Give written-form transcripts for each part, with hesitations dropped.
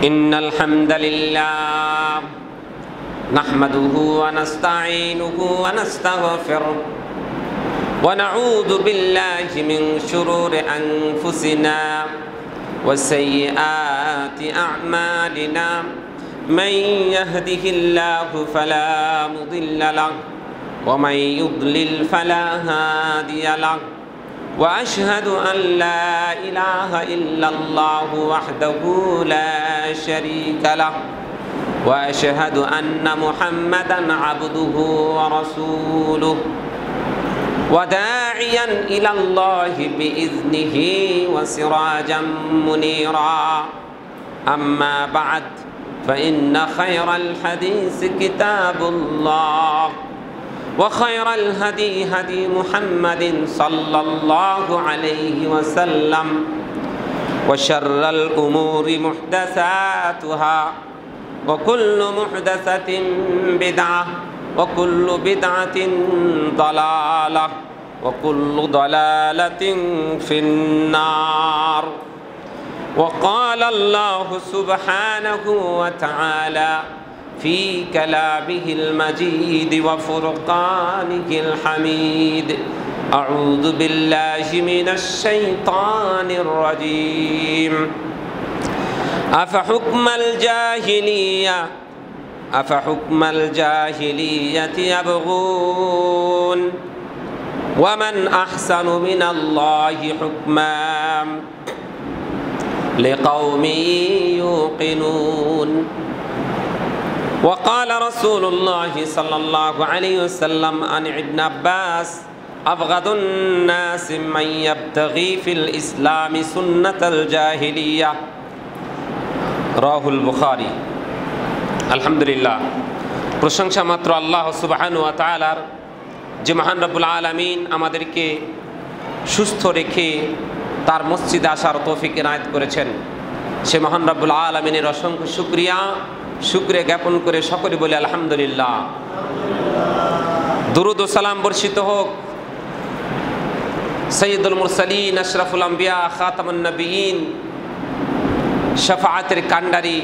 इन्नल हम्दलिल्लाह नहमदुहु व नस्तईनुहु व नस्तगफिरुह व नऊज़ु बिल्लाहि मिन शुरूरि अनफुसिना व सय्यिआति अअमालिना मन यहदिहिल्लाहु फला मुदिल्ल लहु व मन युद्लिल फला हादिय लहु व अशहदु अन ला इलाहा इल्लल्लाहु वहदहु ला शरीका लहु व अशहदु अन्न मुहम्मदन अब्दुहु व रसूलुहु व दाइयन इलल्लाहि बिइज़्निहि व सिराजम मुनीरा अम्मा बअद फ़इन्न खैरल हदीस किताबुल्लाह व खैरल हदी हदी मुहम्मदिन सल्लल्लाहु अलैहि वसल्लम व शर्रल उमूरि मुहदसातुहा व कुल्लु मुहदसतिन बिदअह व कुल्लु बिदअतिन दलालह व कुल्लु दलालतिन फिन्नार व क़ाल अल्लाहु सुब्हानहु व तआला फ़ी कलामिहिल मजीद व फ़ुरक़ानिहिल हमीद अऊज़ु बिल्लाहि मिनश शैतानिर रजीम अफ़हुक्मल जाहिलियति यबग़ून व मन अहसनु मिनल्लाहि हुक्मन लिक़ौमिन युक़िनून वक़ाल रसूलुल्लाहि सल्लल्लाहु अलैहि वसल्लम अन इब्न अब्बास अबग़दुन्नासि मन यब्तग़ी फ़िल इस्लामि सुन्नतल जाहिलिय्या राहुल बुखारी। अल्हम्दुलिल्लाह, प्रशंसा मात्र अल्लाह सुब्हानहु व तआलार जे महान रब्बुल आलामीन आमादेरके सुस्थ रेखे तार मस्जिदे आसार तौफिक इनायत करेছেন। সে মহান রব্বুল আলামিনের অসংখ্য শুকরিয়া জ্ঞাপন করে সকলে বলে আলহামদুলিল্লাহ। দুরুদ ও সালাম বর্ষিত হোক সৈয়দুল মুরসালিন আশরাফুল আম্বিয়া খাতামুন নবিয়্যিন শাফাআতের কান্ডারি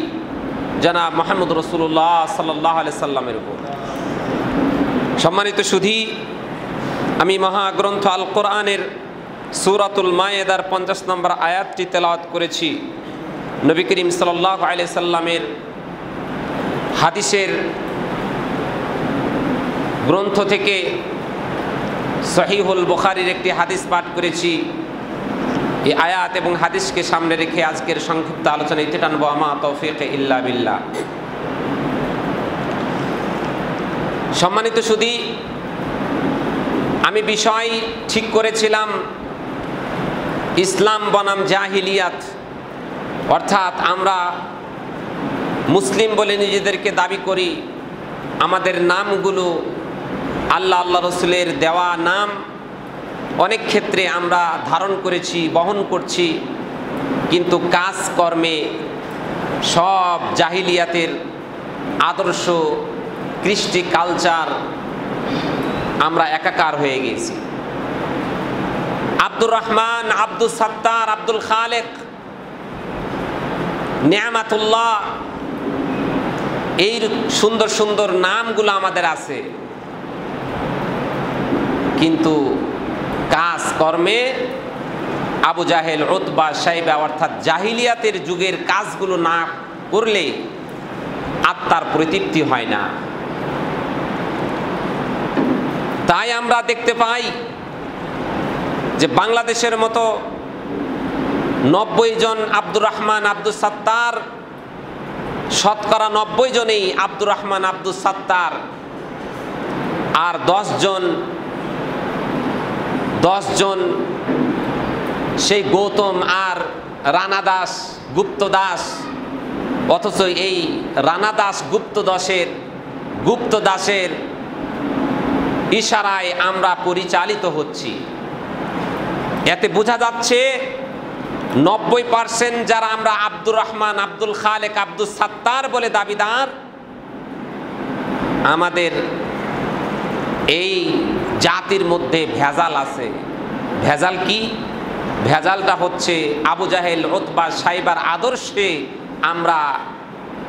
জনাব মুহাম্মদ রাসূলুল্লাহ সাল্লাল্লাহু আলাইহি সাল্লামের উপর। সম্মানিত সুধী, আমি মহাগ্রন্থ আল কোরআনের সূরাতুল মায়েদার 50 নম্বর আয়াতটি তেলাওয়াত করেছি। নবী করিম সাল্লাল্লাহু আলাইহি সাল্লামের হাদিসের গ্রন্থ থেকে সহিহুল বুখারীর একটি হাদিস পাঠ করেছি। এই আয়াত এবং হাদিসকে সামনে রেখে আজকের সংক্ষিপ্ত আলোচনা ইতি টানবো। আমা তৌফিকে ইল্লা বিল্লাহ। সম্মানিত সুধী, আমি বিষয় ঠিক করেছিলাম ইসলাম বনাম জাহিলিয়াত, অর্থাৎ আমরা মুসলিম বলে নিজেদেরকে দাবি করি, আমাদের নামগুলো আল্লাহ রসুলের দেওয়া নাম অনেক ক্ষেত্রে আমরা ধারণ করেছি, বহন করছি, কিন্তু কাজকর্মে সব জাহিলিয়াতের আদর্শ, কৃষ্টি, কালচার আমরা একাকার হয়ে গেছি। আব্দুর রহমান, আব্দুল সাত্তার, আব্দুল খালেক, নিয়ামাতুল্লাহ, এই সুন্দর সুন্দর নামগুলো আমাদের আছে, কিন্তু কাজকর্মে আবু জাহেল, উতবা, শাইবা অর্থাৎ জাহিলিয়াতের যুগের কাজগুলো না করলে আত্মার পরিতৃপ্তি হয় না। তাই আমরা দেখতে পাই যে বাংলাদেশের মতো 90 জন আব্দুর রহমান, আব্দুল সাত্তার, শতকরা 90 জনেই আব্দুর রহমান, আব্দুল সাত্তার, আর 10 জন সেই গৌতম আর রানা দাস, গুপ্ত দাস। অথচ এই রানা দাস, গুপ্ত দাসের ইশারায় আমরা পরিচালিত হচ্ছি। এতে বোঝা যাচ্ছে 90% যারা আমরা আব্দুর রহমান, আব্দুল খালেক, আব্দুল সাত্তার বলে দাবিদার, আমাদের এই জাতির মধ্যে ভেজাল আছে। ভেজাল কি? ভেজালটা হচ্ছে আবু জাহেল, উতবা, শাইবার আদর্শে আমরা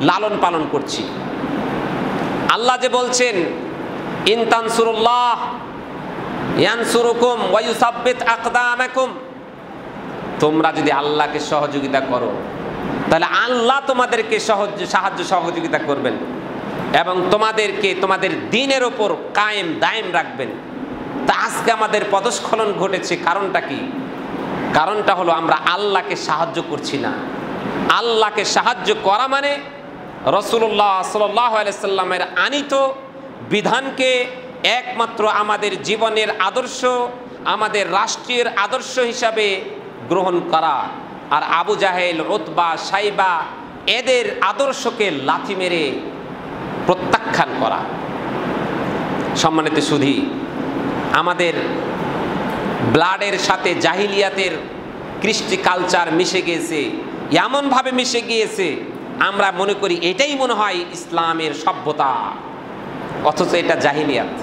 লালন পালন করছি। আল্লাহ যে বলছেন ইন তানসুরুল্লাহ ইয়ানসুরুকুম ওয়া ইউসাব্বিত আকদামাকুম, তোমরা যদি আল্লাহকে সহযোগিতা করো তাহলে আল্লাহ তোমাদেরকে সাহায্য সহযোগিতা করবেন এবং তোমাদেরকে তোমাদের দ্বীনের উপর কায়েম দায়েম রাখবেন। তা আজকে আমাদের পদস্খলন ঘটেছে, কারণটা কি? কারণটা হলো আমরা আল্লাহকে সাহায্য করছি না। আল্লাহকে সাহায্য করা মানে রাসূলুল্লাহ সাল্লাল্লাহু আলাইহি সাল্লামের আনিত বিধানকে একমাত্র আমাদের জীবনের আদর্শ, আমাদের রাষ্ট্রের আদর্শ হিসাবে গ্রহণ করা, আর আবু জাহেল, উতবা, সাইবা এদের আদর্শকে লাথি মেরে প্রত্যাখ্যান করা। সম্মানিত সুধী, আমাদের ব্লাডের সাথে জাহিলিয়াতের কৃষ্টি কালচার মিশে গিয়েছে, এমনভাবে মিশে গিয়েছে আমরা মনে করি এটাই মনে হয় ইসলামের সভ্যতা, অথচ এটা জাহিলিয়াত।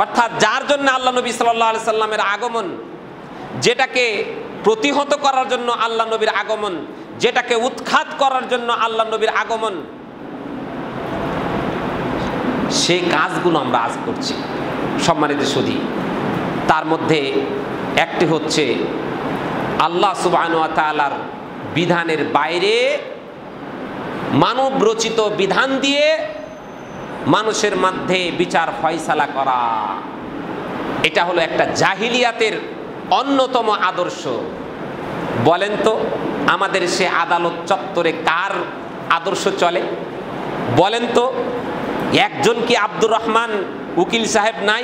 অর্থাৎ যার জন্য আল্লাহ নবী সাল্লাল্লাহু আলাইহি সাল্লামের আগমন, যেটাকে প্রতিহত করার জন্য আল্লাহ নবীর আগমন, যেটাকে উৎখাত করার জন্য আল্লাহ নবীর আগমন, সেই কাজগুলো আমরা আজ করছি। সম্মানিত সুধী, তার মধ্যে একটি হচ্ছে আল্লাহ সুবহানাহু ওয়া তাআলার বিধানের বাইরে মানব রচিত বিধান দিয়ে মানুষের মধ্যে বিচার ফয়সালা করা। এটা হলো একটা জাহিলিয়াতের অন্যতম আদর্শ। বলেন তো আমাদের সে আদালত চত্বরে কার আদর্শ চলে? বলেন তো, একজন কি আব্দুর রহমান উকিল সাহেব নাই?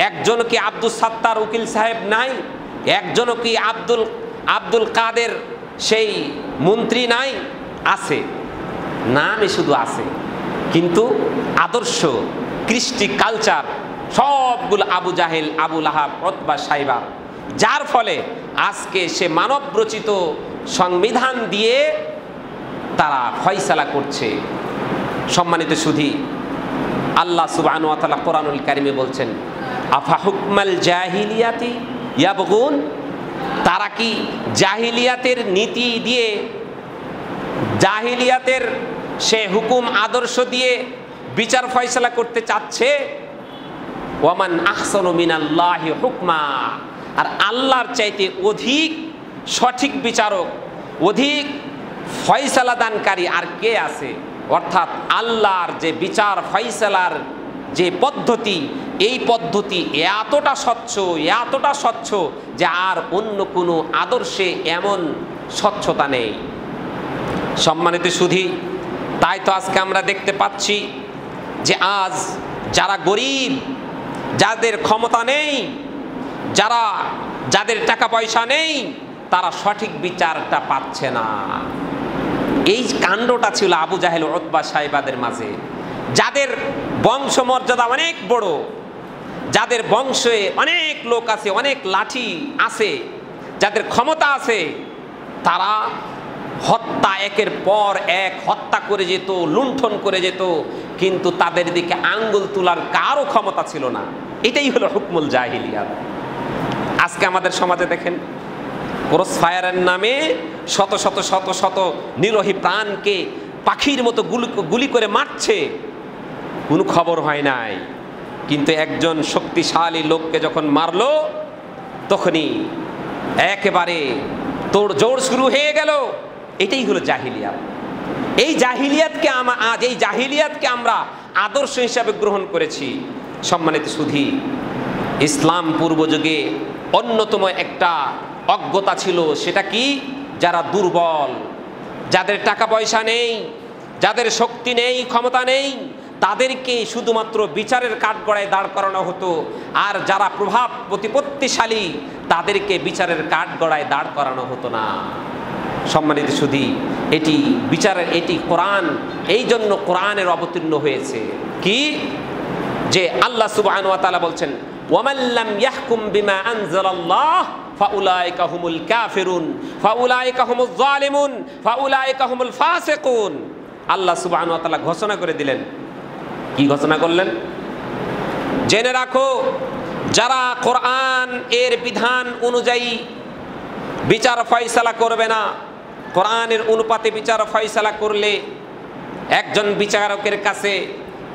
একজন কি আব্দুল সাত্তার উকিল সাহেব নাই? একজন কি আব্দুল কাদের সেই মন্ত্রী নাই? আছে, নামে শুধু আছে, কিন্তু আদর্শ, কৃষ্টি কালচার সবগুলো আবু জাহেল, আবু লাহাব, উতবা, সাইবা। যার ফলে আজকে সে মানব রচিত সংবিধান দিয়ে তারা ফয়সালা করছে। সম্মানিত সুধী, আল্লাহ সুবহানাহু ওয়া তাআলা কোরআনুল কারীমে বলছেন আফা হুকমাল জাহিলিয়াতি ইয়াবগুন, তারা কি জাহিলিয়াতের নীতি দিয়ে, জাহিলিয়াতের সে হুকুম আদর্শ দিয়ে বিচার ফয়সালা করতে চাচ্ছে? ওয়ামান আহসানু মিনাল্লাহি হুকমা, আর আল্লাহর চাইতে অধিক সঠিক বিচারক, অধিক ফয়সালা দানকারী আর কে আছে? অর্থাৎ আল্লাহর যে বিচার ফয়সালার যে পদ্ধতি, এই পদ্ধতি এতটা স্বচ্ছ যে আর অন্য কোনো আদর্শে এমন স্বচ্ছতা নেই। সম্মানিত সুধী, তাই তো আজকে আমরা দেখতে পাচ্ছি যে আজ যারা গরিব, যাদের ক্ষমতা নেই, যাদের টাকা পয়সা নেই, তারা সঠিক বিচারটা পাচ্ছে না। এই কাণ্ডটা ছিল আবু জাহেল, উতবা, সাইবাদের মাঝে। যাদের বংশমর্যাদা অনেক বড়, যাদের বংশে অনেক লোক আছে, অনেক লাঠি আছে, যাদের ক্ষমতা আছে, তারা হত্যা একের পর এক হত্যা করে যেত, লুণ্ঠন করে যেত, কিন্তু তাদের দিকে আঙ্গুল তোলার কারো ক্ষমতা ছিল না। এটাই হলো হুকমুল জাহিলিয়াত। আজকে আমাদের সমাজে দেখেন, ক্রস ফায়ারের নামে শত শত শত শত নিরীহ প্রাণকে পাখির মতো গুলি করে মারছে, কোনো খবর হয় নাই। কিন্তু একজন শক্তিশালী লোককে যখন মারলো, তখনই একেবারে তোড়জোড় শুরু হয়ে গেল। এটাই হলো জাহিলিয়াত। এই জাহিলিয়াতকে আমরা আদর্শ হিসাবে গ্রহণ করেছি। সম্মানিত সুধী, ইসলাম পূর্ব যুগে অন্যতম একটা অজ্ঞতা ছিল। সেটা কি? যারা দুর্বল, যাদের টাকা পয়সা নেই, যাদের শক্তি নেই, ক্ষমতা নেই, তাদেরকে শুধুমাত্র বিচারের কাঠগড়ায় দাঁড় করানো হতো। আর যারা প্রভাব প্রতিপত্তিশালী, তাদেরকে বিচারের কাঠগড়ায় দাঁড় করানো হতো না। সম্মানিত সুধী, এটি কোরআন, এই জন্য কোরআনের অবতীর্ণ হয়েছে কি, যে আল্লাহ সুবহানাহু ওয়া তাআলা বলছেন ওয়ামান লাম ইয়াহকুম বিমা আনজালাল্লাহ ফাউলাইকা হুমুল কাফিরুন ফাউলাইকা হুমুজ জালিমুন ফাউলাইকা হুমুল ফাসিকুন। আল্লাহ সুবহানাহু ওয়া তাআলা ঘোষণা করে দিলেন। কি ঘোষণা করলেন? জেনে রাখো, যারা কোরআন এর বিধান অনুযায়ী বিচার ফয়সালা করবে না, কোরআনের অনুপাতে বিচার ফয়সালা করলে একজন বিচারকের কাছে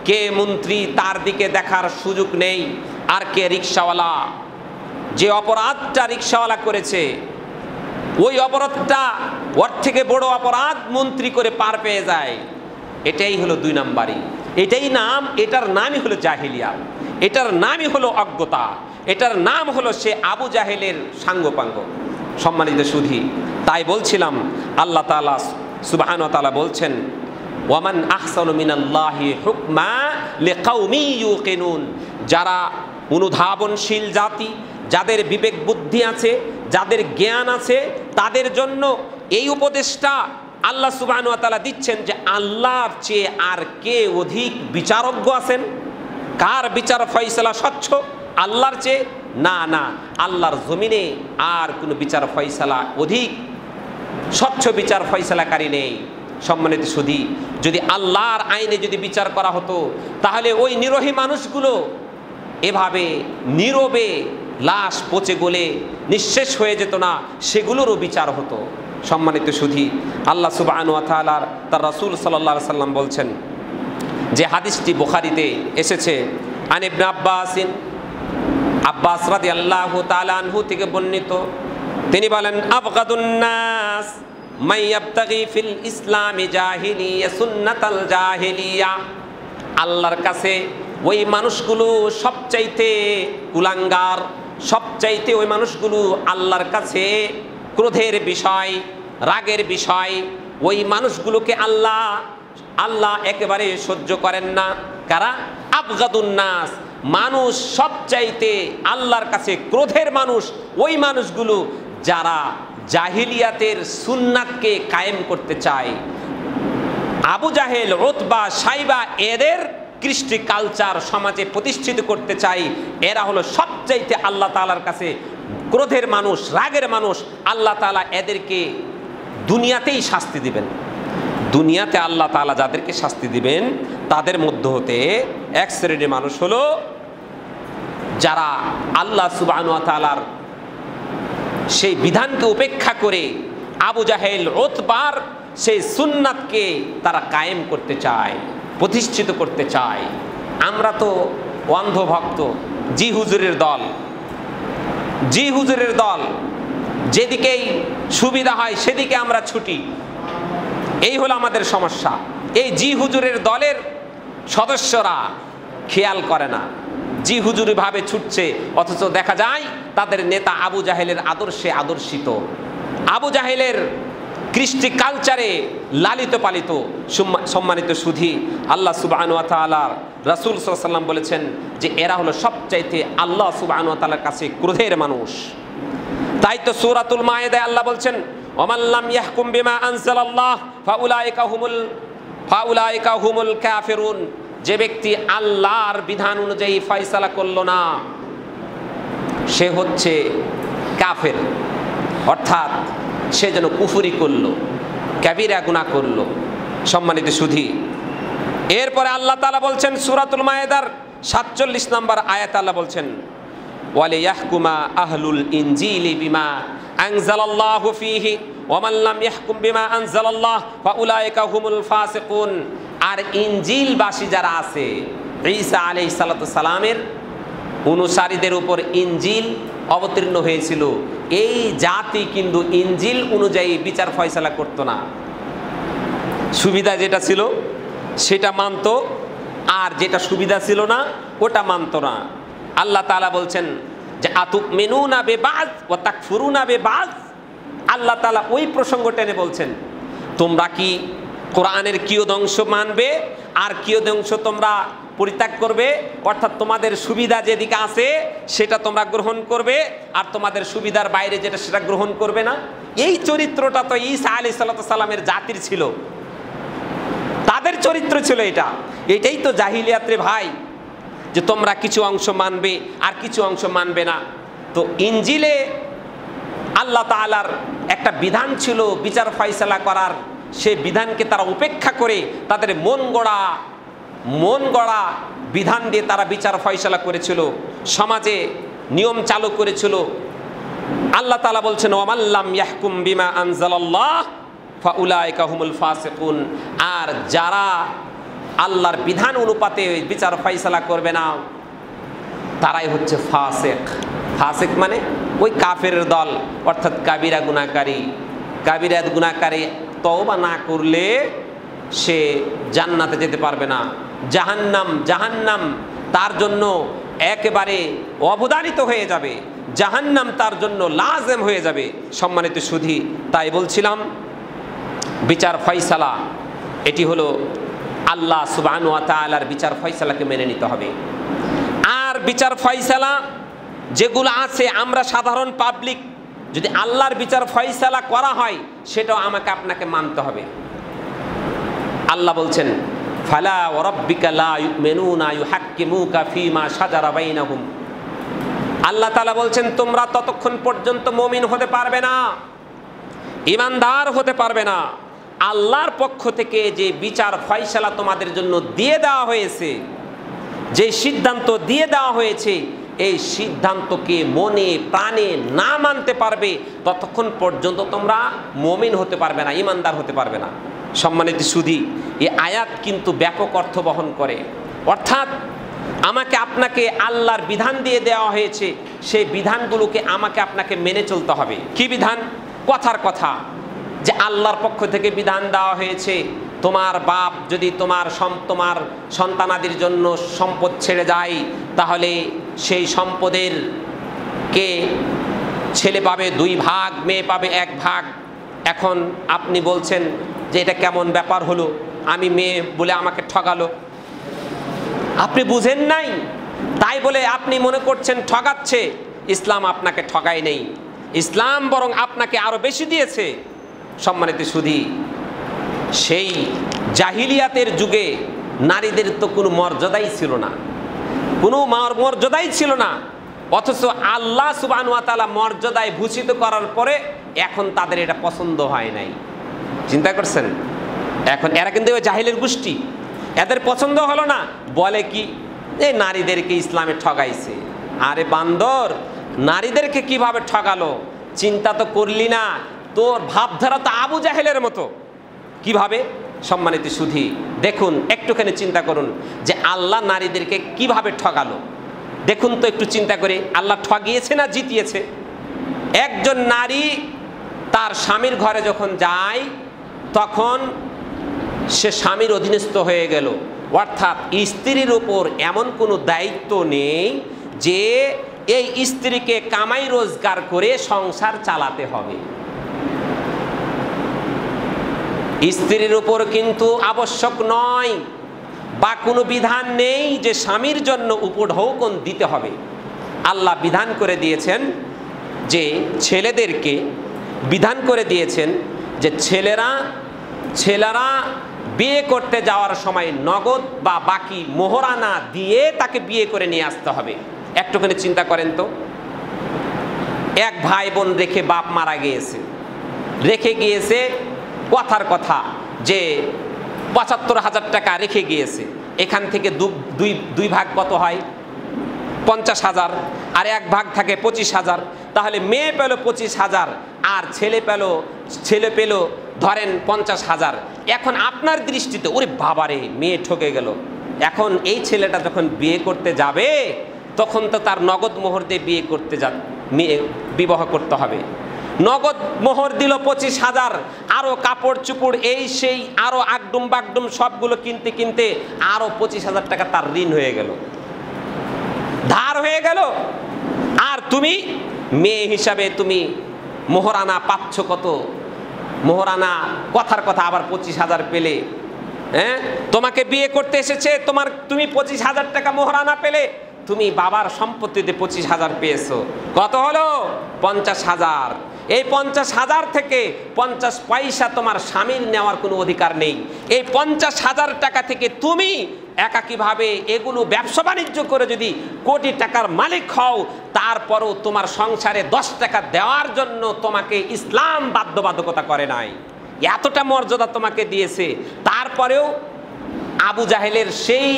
কে মন্ত্রী তার দিকে দেখার সুযোগ নেই, আর কে রিকশাওয়ালা। যে অপরাধটা রিকশাওয়ালা করেছে ওই অপরাধটা ওর থেকে বড় অপরাধ মন্ত্রী করে পার পেয়ে যায়। এটাই হলো 2 নাম্বারই। এটার নামই হলো জাহিলিয়া, এটার নামই হলো অজ্ঞতা, এটার নাম হলো সে আবু জাহেলের সাঙ্গপাঙ্গ। সম্মানিত সুধী, তাই বলছিলাম আল্লাহ তাআলা সুবহানাহু ওয়া তাআলা বলছেন, ওয়ামান আহসানু মিনাল্লাহি হুকমা লিকাউমি ইউকিনুন। যারা অনুধাবনশীল জাতি, যাদের বিবেক বুদ্ধি আছে, যাদের জ্ঞান আছে, তাদের জন্য এই উপদেশটা আল্লাহ সুবহানাহু ওয়া তাআলা দিচ্ছেন যে আল্লাহর চেয়ে আর কে অধিক বিচারজ্ঞ আছেন? কার বিচার ফয়সালা স্বচ্ছ আল্লাহর চেয়ে? না না, আল্লাহর জমিনে আর কোনো বিচার ফয়সালা অধিক স্বচ্ছ বিচার ফয়সালাকারী নেই। সম্মানিত সুধী, যদি আল্লাহর আইনে যদি বিচার করা হতো তাহলে ওই নিরীহ মানুষগুলো এভাবে নীরবে লাশ পচে গলে নিঃশেষ হয়ে যেত না, সেগুলোরও বিচার হতো। সম্মানিত সুধী, আল্লাহ সুবহানাহু ওয়া তাআলা তার রাসূল সাল্লাল্লাহু আলাইহি ওয়াসাল্লাম বলছেন, যে হাদিসটি বুখারীতে এসেছে, আন ইবনে আব্বাস রাদিয়াল্লাহু তাআলা আনহু থেকে বর্ণিত, তিনি বলেন, আবগাদুন নাস মান ইয়াবতাগি ফিল ইসলামি জাহিলিয়া সুন্নাতাল জাহিলিয়া। আল্লাহর কাছে ওই মানুষগুলো সবচাইতে কুলাঙ্গার, সবচাইতে ওই মানুষগুলো আল্লাহর কাছে ক্রোধের বিষয়, রাগের বিষয়। ওই মানুষগুলোকে আল্লাহ একেবারে সহ্য করেন না। কারা? আবগাদুন নাস, মানুষ সবচাইতে আল্লাহর কাছে ক্রোধের মানুষ ওই মানুষগুলো যারা জাহিলিয়াতের সুন্নাতকে কায়েম করতে চায়। আবু জাহেল, উতবা, সাইবা এদের কৃষ্টি কালচার সমাজে প্রতিষ্ঠিত করতে চাই। এরা হলো সবচাইতে আল্লাহ তাআলার কাছে ক্রোধের মানুষ, রাগের মানুষ। আল্লাহ তাআলা এদেরকে দুনিয়াতেই শাস্তি দিবেন। দুনিয়াতে আল্লাহ তাআলা যাদেরকে শাস্তি দিবেন তাদের মধ্য হতে এক শ্রেণীর মানুষ হলো যারা আল্লাহ সুবহানাহু ওয়া তাআলার সেই বিধানকে উপেক্ষা করে আবু জাহেল, উতবার সেই সুন্নাতকে তারা কায়েম করতে চায়, প্রতিষ্ঠিত করতে চায়। আমরা তো অন্ধভক্ত, জি হুজুরের দল, যেদিকেই সুবিধা হয় সেদিকে আমরা ছুটি। এই হলো আমাদের সমস্যা। এই জি হুজুরের দলের সদস্যরা খেয়াল করে না, জি হুজুরি ভাবে ছুটছে, অথচ দেখা যায় তাদের নেতা আবু জাহেলের আদর্শে আদর্শিত, আবু জাহেলের কৃষ্টি কালচারে লালিত পালিত। সম্মানিত সুধী, আল্লাহ সুবহানাহু ওয়া তাআলা রাসূল সাল্লাল্লাহু আলাইহি ওয়াসাল্লাম বলেছেন যে এরা হলো সবচাইতে আল্লাহ সুবহানাহু ওয়া তাআলার কাছে ক্রোধের মানুষ। তাই তো সূরাতুল মায়েদায় আল্লাহ বলছেন, ওয়ামান লাম ইয়াহকুম বিমা আনজালাল্লাহ ফাউলাইকা হুমুল কাফিরুন। যে ব্যক্তি আল্লাহর বিধান অনুযায়ী ফয়সালা করলো না সে হচ্ছে কাফের, অর্থাৎ সে যেন কুফরি করলো, কাবীরা গুনাহ করলো। সম্মানিত সুধী, এরপরে আল্লাহ তাআলা বলছেন সূরাতুল মায়েদার 47 নম্বর আয়াত আল্লাহ বলছেন, ওয়ালিয়াহকুমা আহলুল ইনজিলি বিমা আনজালাল্লাহু ফীহি ওয়ামান লাম ইয়াহকুম বিমা আনজালাল্লাহ ফাউলাইকা হুমুল ফাসিকুন। আর ইনজিলবাসী যারা আছে, ঈসা আলাইহিস সালাতু সালামের অনুসারীদের উপর ইনজিল অবতীর্ণ হয়েছিল, এই জাতি কিন্তু ইনজিল অনুযায়ী বিচার ফয়সালা করতো না। সুবিধা যেটা ছিল সেটা মানত, আর যেটা সুবিধা ছিল না ওটা মানত না। আল্লাহ তাআলা বলছেন যে আতুমিনুনা বিবাদ ওয়া তাকফুরুনা বিবাদ। আল্লাহ তাআলা ওই প্রসঙ্গ টেনে বলছেন, তোমরা কি কোরআনের কিয়দংশ মানবে আর কিয়দংশ তোমরা পরিত্যাগ করবে, অর্থাৎ তোমাদের সুবিধা যেদিকে আছে সেটা তোমরা গ্রহণ করবে আর তোমাদের সুবিধার বাইরে যেটা সেটা গ্রহণ করবে না। এই চরিত্রটা তো ঈসা আলাইহিস সালামের জাতির ছিল, তাদের চরিত্র ছিল এটা। এটাই তো জাহিলিয়াত রে ভাই, যে তোমরা কিছু অংশ মানবে আর কিছু অংশ মানবে না। তো ইনজিলে আল্লাহ তাআলার একটা বিধান ছিল বিচার ফয়সালা করার, সেই বিধানকে তারা উপেক্ষা করে তাদের মন গড়া বিধান দিয়ে তারা বিচার ফয়সালা করেছিল, সমাজে নিয়ম চালু করেছিল। আল্লাহ তাআলা বলছেন, ওয়ামান লাম ইয়াহকুম বিমা আনজালাল্লাহ ফাউলাইকা হুমুল ফাসিকুন, আর যারা আল্লাহর বিধান অনুপাতে বিচার ফয়সালা করবে না তারাই হচ্ছে ফাসিক। ফাসিক মানে ওই কাফেরের দল, অর্থাৎ কাবিরা গুনাহকারী। কাবিরা গুনাহকারী তওবা না করলে সে জান্নাতে যেতে পারবে না, জাহান্নাম তার জন্য একেবারে অবধারিত হয়ে যাবে, জাহান্নাম তার জন্য লাজেম হয়ে যাবে। সম্মানিত সুধী, তাই বলছিলাম বিচার ফয়সালা এটি হলো আল্লাহ সুবহানাহু ওয়া তাআলার বিচার ফয়সালাকে মেনে নিতে হবে। আর বিচার ফয়সালা যেগুলো আছে আমরা সাধারণ পাবলিক যদি আল্লাহর বিচার ফয়সালা করা হয় সেটাও আমাকে আপনাকে মানতে হবে। আল্লাহ বলছেন ফালা ওয়া রাব্বিকা লা ইউমিনুনা ইউহাক্কিমুকা ফীমা শাজারা বাইনাহুম। আল্লাহ তাআলা বলছেন তোমরা ততক্ষণ পর্যন্ত মুমিন হতে পারবে না, ঈমানদার হতে পারবে না, আল্লাহর পক্ষ থেকে যে বিচার ফয়সালা তোমাদের জন্য দিয়ে দেওয়া হয়েছে, যে সিদ্ধান্ত দিয়ে দেওয়া হয়েছে, এই সিদ্ধান্তকে মনে প্রাণে না মানতে পারবে ততক্ষণ পর্যন্ত তোমরা মুমিন হতে পারবে না, ঈমানদার হতে পারবে না। সম্মানিত সুধী, এই আয়াত কিন্তু ব্যাপক অর্থ বহন করে। অর্থাৎ আমাকে আপনাকে আল্লাহর বিধান দিয়ে দেওয়া হয়েছে, সেই বিধানগুলোকে আমাকে আপনাকে মেনে চলতে হবে। কি বিধান? কথার কথা, যে আল্লাহর পক্ষ থেকে বিধান দেওয়া হয়েছে তোমার বাপ যদি তোমার সন্তানাদির জন্য সম্পদ ছেড়ে যায় তাহলে সেই সম্পদের কে ছেলে পাবে 2 ভাগ, মেয়ে পাবে 1 ভাগ। এখন আপনি বলছেন যে এটা কেমন ব্যাপার হলো, আমি মেয়ে বলে আমাকে ঠকালো। আপনি বুঝেন নাই তাই বলে আপনি মনে করছেন ঠকাচ্ছে। ইসলাম আপনাকে ঠকায় নেই, ইসলাম বরং আপনাকে আরো বেশি দিয়েছে। সম্মানিত সুধী, সেই জাহিলিয়াতের যুগে নারীদের তো কোনো মর্যাদাই ছিল না, কোনো মর্যাদাই ছিল না, অথচ আল্লাহ সুবহানাহু ওয়া তাআলা মর্যাদায় ভূষিত করার পরে এখন তাদের এটা পছন্দ হয় নাই। চিন্তা করছেন? এখন এরা কিন্তু জাহিলের গোষ্ঠী, এদের পছন্দ হলো না, বলে কি এই নারীদেরকে ইসলামে ঠকাইছে। আরে বান্দর, নারীদেরকে কিভাবে ঠকালো চিন্তা তো করলি না? তোর ভাবধারা তো আবু জাহেলের মতো। কিভাবে? সম্মানিত সুধী, দেখুন একটুখানি চিন্তা করুন যে আল্লাহ নারীদেরকে কিভাবে ঠকালো। দেখুন তো একটু চিন্তা করে, আল্লাহ ঠকিয়েছে না জিতিয়েছে? একজন নারী তার স্বামীর ঘরে যখন যায় তখন সে স্বামীর অধীনস্থ হয়ে গেল, অর্থাৎ স্ত্রীর উপর এমন কোনো দায়িত্ব নেই যে এই স্ত্রীকে কামাই রোজগার করে সংসার চালাতে হবে। স্ত্রীর উপর কিন্তু আবশ্যক নয় বা কোনো বিধান নেই যে স্বামীর জন্য উপঢৌকন দিতে হবে। আল্লাহ বিধান করে দিয়েছেন যে ছেলেদেরকে বিধান করে দিয়েছেন যে ছেলেরা বিয়ে করতে যাওয়ার সময় নগদ বা বাকি মোহরানা দিয়ে তাকে বিয়ে করে নিয়ে আসতে হবে। একটুখানি চিন্তা করেন তো, এক ভাই বোন রেখে বাপ মারা রেখে গিয়েছে কথার কথা যে ৭৫,০০০ টাকা রেখে গিয়েছে, এখান থেকে দুই ভাগ কত হয়? ৫০,০০০, আর 1 ভাগ থাকে ২৫,০০০। তাহলে মেয়ে পেল ২৫,০০০ আর ছেলে পেল ধরেন ৫০,০০০। এখন আপনার দৃষ্টিতে ওরে বাবারে মেয়ে ঠকে গেল। এখন এই ছেলেটা যখন বিয়ে করতে যাবে তখন তো তার নগদ মোহর দিয়ে বিবাহ করতে হবে। নগদ মোহর দিল ২৫,০০০, আরো কাপড় চুপড় এই সেই আরো আগডুম বাগডুম সবগুলো কিনতে কিনতে আরো ২৫,০০০ টাকা তার ঋণ হয়ে গেল, ধার হয়ে গেল। আর তুমি মেয়ে হিসাবে তুমি মোহরানা পাচ্ছ কত? মোহরানা কথার কথা আবার ২৫,০০০ পেলে। হ্যাঁ, তোমাকে বিয়ে করতে এসেছে, তুমি ২৫,০০০ টাকা মোহরানা পেলে, তুমি বাবার সম্পত্তিতে ২৫,০০০ পেয়েছো। কত হলো? ৫০,০০০। এই ৫০,০০০ থেকে ৫০ পয়সা তোমার স্বামীর নেওয়ার কোনো অধিকার নেই। এই ৫০,০০০ টাকা থেকে তুমি একাকীভাবে এগুলো ব্যবসা বাণিজ্য করে যদি কোটি টাকার মালিক হও, তারপরও তোমার সংসারে ১০ টাকা দেওয়ার জন্য তোমাকে ইসলাম বাধ্যবাধকতা করে নাই। এতটা মর্যাদা তোমাকে দিয়েছে, তারপরেও আবু জাহেলের সেই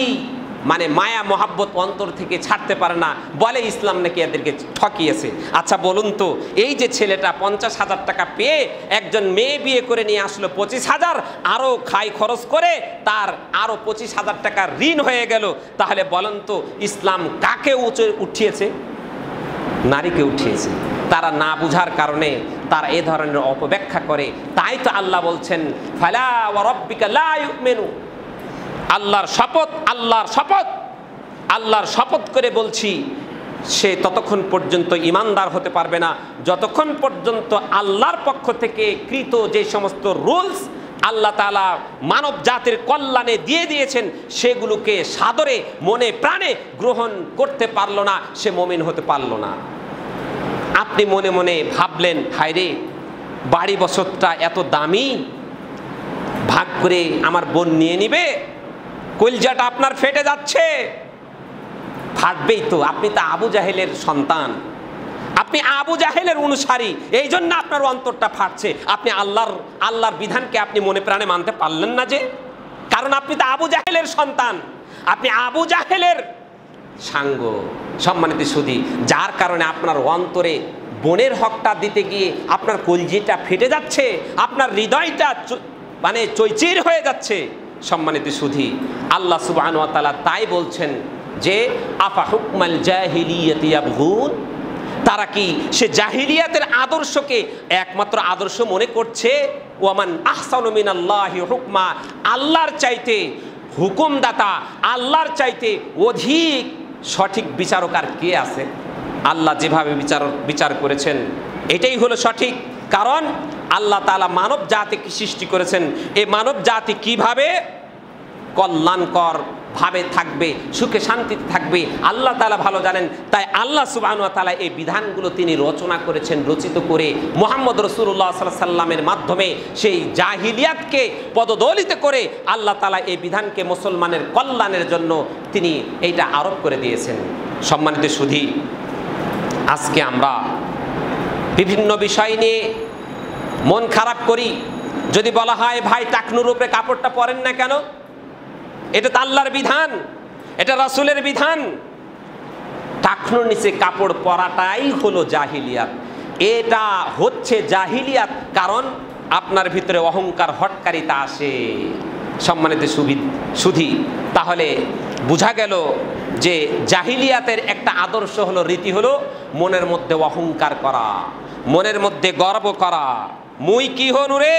মানে মায়া মহাব্বত অন্তর থেকে ছাড়তে পারে না, বলে ইসলাম নাকি এদেরকে ঠকিয়েছে। আচ্ছা বলুন তো, এই যে ছেলেটা 50,000 টাকা পেয়ে একজন মেয়ে বিয়ে করে নিয়ে আসলো 25,000, আরও খাই খরচ করে তার আরও 25,000 টাকা ঋণ হয়ে গেল, তাহলে বলেন তো ইসলাম কাকে উঠিয়েছে? নারীকে উঠিয়েছে। তারা না বুঝার কারণে তারা এ ধরনের অপব্যাখ্যা করে। তাই তো আল্লাহ বলছেন ফালা ওয়া রাব্বিকা লা ইউমিনু, আল্লাহর শপথ, আল্লাহর শপথ, আল্লাহর শপথ করে বলছি, সে ততক্ষণ পর্যন্ত ঈমানদার হতে পারবে না যতক্ষণ পর্যন্ত আল্লাহর পক্ষ থেকে কৃত যে সমস্ত রুলস আল্লাহ তাআলা মানব জাতির কল্যাণে দিয়ে দিয়েছেন সেগুলোকে সাদরে মনে প্রাণে গ্রহণ করতে পারলো না, সে মুমিন হতে পারলো না। আপনি মনে মনে ভাবলেন, হায়রে বাড়ি বসতটা এত দামি, ভাগ করে আমার বোন নিয়ে নিবে, কলজাটা আপনার ফেটে যাচ্ছে। ফাটবেই তো, আপনি তো আবু জাহেলের সন্তান, আপনি আবু জাহেলের অনুসারী, এই জন্য আপনার অন্তরটা ফাটছে। আপনি আল্লাহর বিধানকে আপনি মনে প্রাণে মানতে পারলেন না, যে কারণ আপনি তো আবু জাহেলের সন্তান, আপনি আবু জাহেলের সাঙ্গ। সম্মানিত সুধী, যার কারণে আপনার অন্তরে বোনের হকটা দিতে গিয়ে আপনার কলজিটা ফেটে যাচ্ছে, আপনার হৃদয়টা মানে চৈচির হয়ে যাচ্ছে। সম্মানিত সুধী, আল্লাহ সুবহানাহু ওয়া তাআলা তাই বলছেন যে আফা হুকমাল জাহিলিয়াতি ইয়াবগুন, তারা কি সে জাহিলিয়াতের আদর্শকে একমাত্র আদর্শ মনে করছে? ওয়ামান আহসানু মিনাল্লাহি হুকমা, আল্লাহর চাইতে হুকুমদাতা, আল্লাহর চাইতে অধিক সঠিক বিচারক আর কে আছে? আল্লাহ যেভাবে বিচার করেছেন এটাই হলো সঠিক। কারণ আল্লাহ তাআলা মানব জাতিকে সৃষ্টি করেছেন, এই মানব জাতি কিভাবে কল্যাণকর ভাবে থাকবে, সুখে শান্তিতে থাকবে আল্লাহ তাআলা ভালো জানেন। তাই আল্লাহ সুবহানাহু ওয়া তাআলা এই বিধানগুলো তিনি রচনা করেছেন, রচিত করে মুহাম্মদ রাসূলুল্লাহ সাল্লাল্লাহু আলাইহি সাল্লামের মাধ্যমে সেই জাহিলিয়াতকে পদদলিত করে আল্লাহ তাআলা এই বিধানকে মুসলমানের কল্যাণের জন্য তিনি এইটা আরোপ করে দিয়েছেন। সম্মানিত সুধী, আজকে আমরা বিভিন্ন বিষয় নিয়ে মন খারাপ করি। যদি বলা হয় ভাই টাকনুর উপরে কাপড়টা পরেন না কেন, এটা তো আল্লাহর বিধান, এটা রাসূলের বিধান। টাকনুর নিচে কাপড় পরাটাই হলো জাহিলিয়াত, এটা হচ্ছে জাহিলিয়াত, কারণ আপনার ভিতরে অহংকার হটকারিতা আসে। সম্মানিত সুধী, তাহলে বোঝা গেল যে জাহিলিয়াতের একটা আদর্শ হলো, রীতি হলো মনের মধ্যে অহংকার করা, মনের মধ্যে গর্ব করা। মুই কি হনু রে,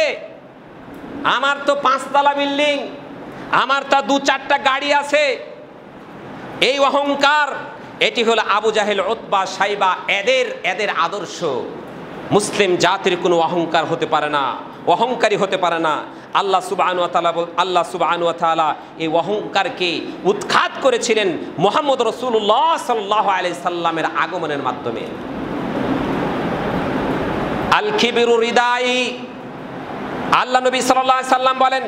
আমার তো 5 তলা বিল্ডিং, আমার তা 2-4টা গাড়ি আছে, এই অহংকার। এটি হলো আবু জাহেল, উতবা, সাইবা, এদের আদর্শ। মুসলিম জাতির কোনো অহংকার হতে পারে না, অহংকারী হতে পারে না। আল্লাহ সুবহানাহু ওয়া তাআলা এই অহংকারকে উৎখাত করেছিলেন মুহাম্মদ রাসূলুল্লাহ সাল্লাল্লাহু আলাইহি সাল্লামের আগমনের মাধ্যমে। আল কিবরু রিদাই, আল্লাহ নবী সাল্লাল্লাহু আলাইহি সাল্লাম বলেন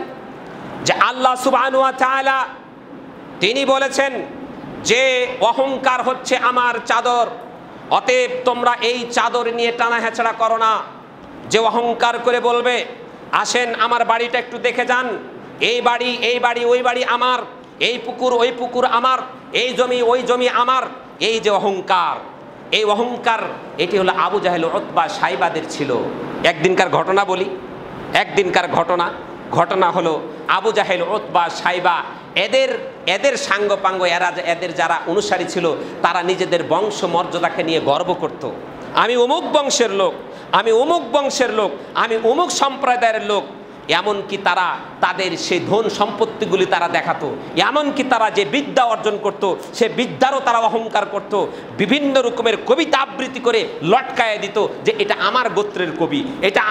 যে আল্লাহ সুবহানাহু ওয়া তাআলা তিনি বলেছেন যে অহংকার হচ্ছে আমার চাদর, অতএব তোমরা এই চাদর নিয়ে টানা হেঁচড়া করো না। যে অহংকার করে বলবে আসেন আমার বাড়িটা একটু দেখে যান, এই বাড়ি ওই বাড়ি আমার, এই পুকুর ওই পুকুর আমার, এই জমি ওই জমি আমার, এই যে অহংকার, এই অহংকার এটি হলো আবু জাহেল, উতবা, সাইবাদের ছিল। একদিনকার ঘটনা বলি, একদিনকার ঘটনা হলো আবু জাহেল, উতবা, সাইবা এদের সাঙ্গপাঙ্গ, এদের যারা অনুসারী ছিল তারা নিজেদের বংশ মর্যাদাকে নিয়ে গর্ব করত। আমি অমুক বংশের লোক, আমি অমুক বংশের লোক, আমি অমুক সম্প্রদায়ের লোক। এমনকি তারা তাদের সেই ধন সম্পত্তিগুলি তারা দেখাতো, এমনকি তারা যে বিদ্যা অর্জন করত সে বিদ্যারও তারা অহংকার করত। বিভিন্ন রকমের কবিতা আবৃত্তি করে লটকায় দিত যে এটা আমার গোত্রের কবি, এটা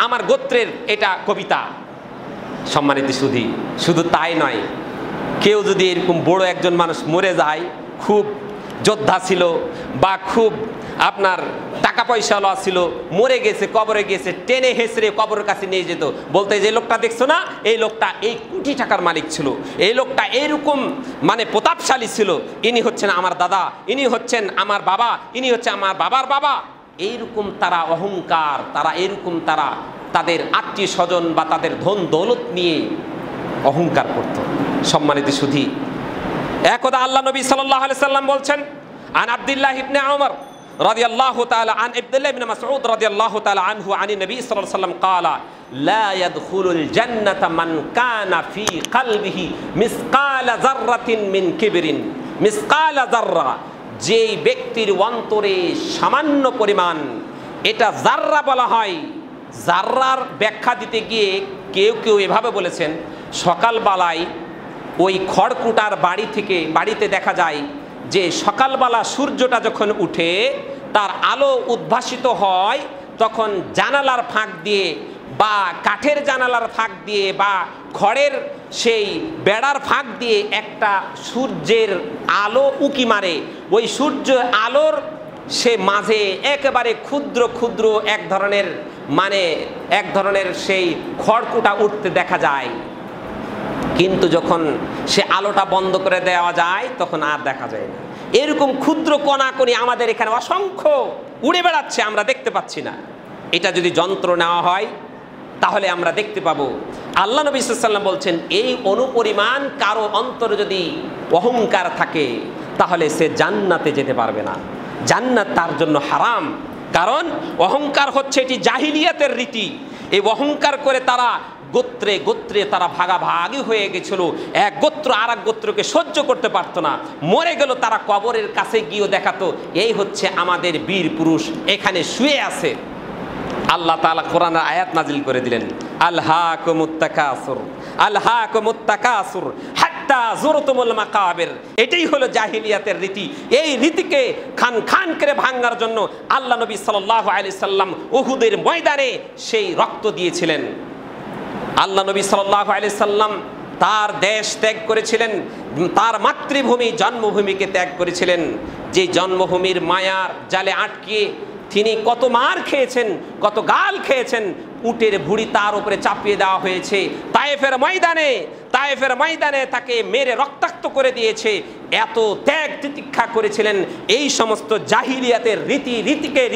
আমার গোত্রের এটা কবিতা। সম্মানিত সুধী, শুধু তাই নয়, কেউ যদি এরকম বড় একজন মানুষ মরে যায়, খুব যোদ্ধা ছিল বা খুব আপনার টাকা পয়সাওয়ালা ছিল, মরে গেছে, কবরে গেছে, টেনে হেসড়ে কবরের কাছে নিয়ে যেত, বলতে যে লোকটা দেখছো না, এই লোকটা এই কোটি টাকার মালিক ছিল, এই লোকটা এইরকম মানে প্রতাপশালী ছিল, ইনি হচ্ছেন আমার দাদা, ইনি হচ্ছেন আমার বাবা, ইনি হচ্ছে আমার বাবার বাবা। এইরকম তারা অহংকার, তারা তাদের আত্মীয় স্বজন বা তাদের ধন দৌলত নিয়ে অহংকার করত। সম্মানিত সুধী, একদা আল্লাহ নবী সাল্লাল্লাহু আলাইহি সাল্লাম বলছেন, আন আব্দুল্লাহ ইবনে উমর রাদিয়াল্লাহু তাআলা আন আব্দুল্লাহ ইবনে মাসউদ রাদিয়াল্লাহু তাআলা আনহু আনি নবী সাল্লাল্লাহু আলাইহি সাল্লাম ক্বালা লা ইয়াদখুলুল জান্নাতা মান কানা ফি কলবিহি মিসকালা যাররাতিন মিন কিবরিন। মিসকালা যাররা, যেই ব্যক্তির অন্তরে সামান্য পরিমাণ, এটা যাররা বলা হয়। যাররার ব্যাখ্যা দিতে গিয়ে কেউ কেউ এভাবে বলেছেন, সকালবেলায় ওই খড়কুটার বাড়িতে দেখা যায় যে সকালবেলা সূর্যটা যখন উঠে তার আলো উদ্ভাসিত হয়, তখন জানালার ফাঁক দিয়ে বা কাঠের জানালার ফাঁক দিয়ে বা খড়ের সেই বেড়ার ফাঁক দিয়ে একটা সূর্যের আলো উকি মারে। ওই সূর্য আলোর সে মাঝে একেবারে ক্ষুদ্র ক্ষুদ্র এক ধরনের সেই খড়কুটা উঠতে দেখা যায়, কিন্তু যখন সে আলোটা বন্ধ করে দেওয়া যায় তখন আর দেখা যায় না। এরকম ক্ষুদ্র কণাকণি আমাদের এখানে অসংখ্য উড়ে বেড়াচ্ছে, আমরা দেখতে পাচ্ছি না। এটা যদি যন্ত্র নেওয়া হয় তাহলে আমরা দেখতে পাবো। আল্লাহ নবী সাল্লাল্লাহু আলাইহি ওয়াসাল্লাম বলছেন, এই অনুপরিমাণ কারো অন্তরে যদি অহংকার থাকে তাহলে সে জান্নাতে যেতে পারবে না, জান্নাত তার জন্য হারাম। কারণ অহংকার হচ্ছে এটি জাহিলিয়াতের রীতি। এই অহংকার করে তারা গোত্রে গোত্রে তারা ভাগাভাগি হয়ে গেছিল। এক গোত্র আর এক গোত্রকে সহ্য করতে পারতো না, মরে গেল তারা কবরের কাছে গিয়েও দেখাতো এই হচ্ছে আমাদের বীর পুরুষ, এখানে শুয়ে আছে। আল্লাহ তাআলা কোরআনের আয়াত নাজিল করে দিলেন, আলহাকুমুত তাকাসুর আলহাকুমুত তাকাসুর হাত্তা যুরতুমুল মাকাবির। এটাই হলো জাহিলিয়াতের রীতি। এই রীতিকে খান খান করে ভাঙার জন্য আল্লাহ নবী সাল্লাল্লাহু আলাইহি সাল্লাম উহুদের ময়দানে সেই রক্ত দিয়েছিলেন। আল্লাহ নবী সাল্লাল্লাহু আলাইহি সাল্লাম তার দেশ ত্যাগ করেছিলেন, তার মাতৃভূমি জন্মভূমিকে ত্যাগ করেছিলেন। যে জন্মভূমির মায়ার জালে আটকে তিনি কত মার খেয়েছেন, কত গাল খেয়েছেন। উটের ভুঁড়ি তার উপরে চাপিয়ে দেওয়া হয়েছে। তায়েফের ময়দানে তাকে মেরে রক্তাক্ত করে দিয়েছে। এত ত্যাগ তিতিক্ষা করেছিলেন। এই সমস্ত জাহিলিয়াতের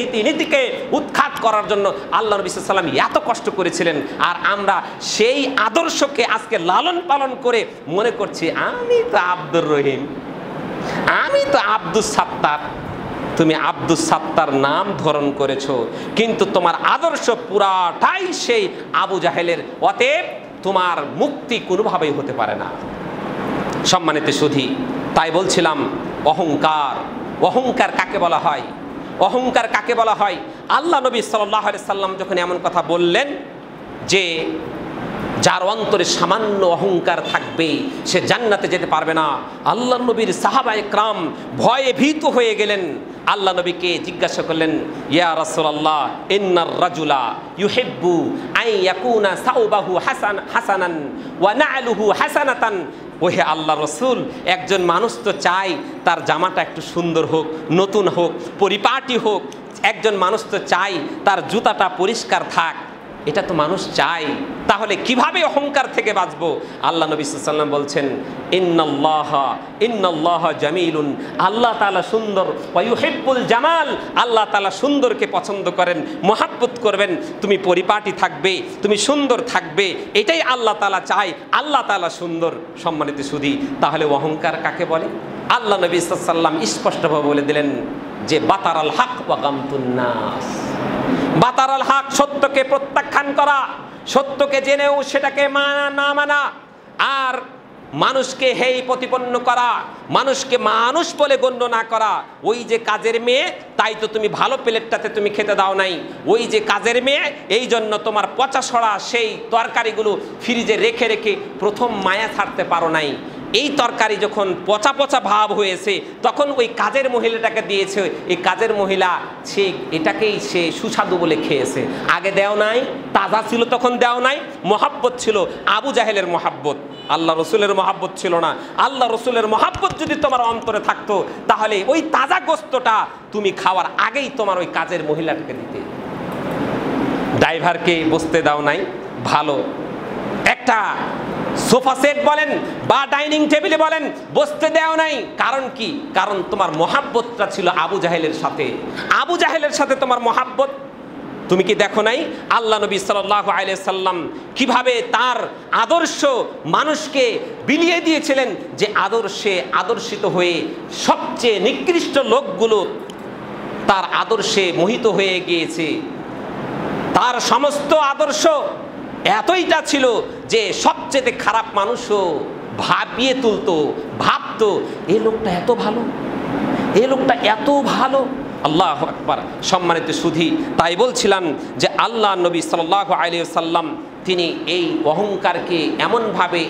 রীতিনীতিকে উৎখাত করার জন্য আল্লাহ নবী সাল্লাল্লাহু আলাইহি ওয়াসাল্লাম এত কষ্ট করেছিলেন। আর আমরা সেই আদর্শকে আজকে লালন পালন করে মনে করছি আমি তো আব্দুর রহিম, আমি তো আব্দুস সাত্তার। তুমি আব্দুস সাত্তার নাম ধারণ করেছো, কিন্তু তোমার আদর্শ পুরাটাই সেই আবু জাহেলের। অতএব তোমার মুক্তি কোনোভাবেই হতে পারে না। সম্মানিত সুধী, তাই বলছিলাম অহংকার কাকে বলা হয়? অহংকার কাকে বলা হয়? আল্লাহ নবী সাল্লাল্লাহু আলাইহি সাল্লাম যখন এমন কথা বললেন যে যার অন্তরে সামান্য অহংকার থাকবে সে জান্নাতে যেতে পারবে না, আল্লাহ নবীর সাহাবায়ে কেরাম ভয়ে ভীত হয়ে গেলেন। আল্লাহ নবীকে জিজ্ঞাসা করলেন, ইয়া রাসূলুল্লাহ ইন্নার রাজুলা ইউহিব্বু আন ইয়াকুনা সাওবাহু হাসানান ওয়া না'লুহু হাসানাতান। ওহে আল্লাহ রসুল, একজন মানুষ তো চায় তার জামাটা একটু সুন্দর হোক, নতুন হোক, পরিপাটি হোক। একজন মানুষ তো চায় তার জুতাটা পরিষ্কার থাক, এটা তো মানুষ চায়। তাহলে কিভাবে অহংকার থেকে বাঁচবো? আল্লাহ নবী সাল্লাল্লাহু আলাইহি ওয়াসাল্লাম বলছেন, ইন্নাল্লাহা জামিলুন, আল্লাহ তাআলা সুন্দর, ওয়া ইউহিব্বুল জামাল, আল্লাহ তাআলা সুন্দরকে পছন্দ করেন, মহব্বত করবেন। তুমি পরিপাটি থাকবে, তুমি সুন্দর থাকবে, এটাই আল্লাহ তাআলা চায়। আল্লাহ তাআলা সুন্দর। সম্মানিত সুধী, তাহলে অহংকার কাকে বলে? আল্লাহ নবী সাল্লাল্লাহু আলাইহি ওয়াসাল্লাম স্পষ্টভাবে বলে দিলেন যে বাতারাল হক ওয়া গামতুন নাস। বাতারাল হক, সত্যকে প্রত্যাখ্যান করা, সত্যকে জেনেও সেটাকে না মানা, আর মানুষকে হেয় প্রতিপন্ন করা, মানুষকে মানুষ বলে গণ্য না করা। ওই যে কাজের মেয়ে, তাই তো তুমি ভালো প্লেটটাতে তুমি খেতে দাও নাই। ওই যে কাজের মেয়ে, এই জন্য তোমার পচা সড়া সেই তরকারিগুলো ফ্রিজে রেখে রেখে প্রথম মায়া ছাড়তে পারো নাই। এই তরকারি যখন পচা পচা ভাব হয়েছে তখন ওই কাজের মহিলাটাকে দিয়েছে। এই কাজের মহিলা সে এটাকেই সে সুস্বাদু বলে খেয়েছে। আগে দেও নাই, তাজা ছিল তখন দেও নাই। মহাব্বত ছিল আবু জাহেলের মহাব্বত, আল্লাহ রসুলের মহাব্বত ছিল না। আল্লাহ রসুলের মহাব্বত যদি তোমার অন্তরে থাকতো তাহলে ওই তাজা গোস্তটা তুমি খাওয়ার আগেই তোমার ওই কাজের মহিলাটাকে দিতে। ড্রাইভারকে বসতে দাও নাই, ভালো একটা সোফা সেট বলেন বা ডাইনিং টেবিলে বলেন বসতে দেও নাই। কারণ কি? কারণ তোমার মহাব্বতটা ছিল আবু জাহেলের সাথে। আবু জাহেলের সাথে তোমার মহাব্বত, তুমি কি দেখো নাই আল্লাহ নবী সাল্লাল্লাহু আলাইহি সাল্লাম কিভাবে তার আদর্শ মানুষকে বিলিয়ে দিয়েছিলেন, যে আদর্শে আদর্শিত হয়ে সবচেয়ে নিকৃষ্ট লোকগুলো তার আদর্শে মোহিত হয়ে গিয়েছে। তার সমস্ত আদর্শ এতইটা ছিল যে সবচেয়ে খারাপ মানুষও ভাবিয়ে তুলতো, ভাবতো এই লোকটা এত ভালো, এই লোকটা এত ভালো। আল্লাহু আকবার। সম্মানিত সুধী, তাই বলছিলাম যে আল্লাহ নবী সাল্লাল্লাহু আলাইহি সাল্লাম তিনি এই অহংকারকে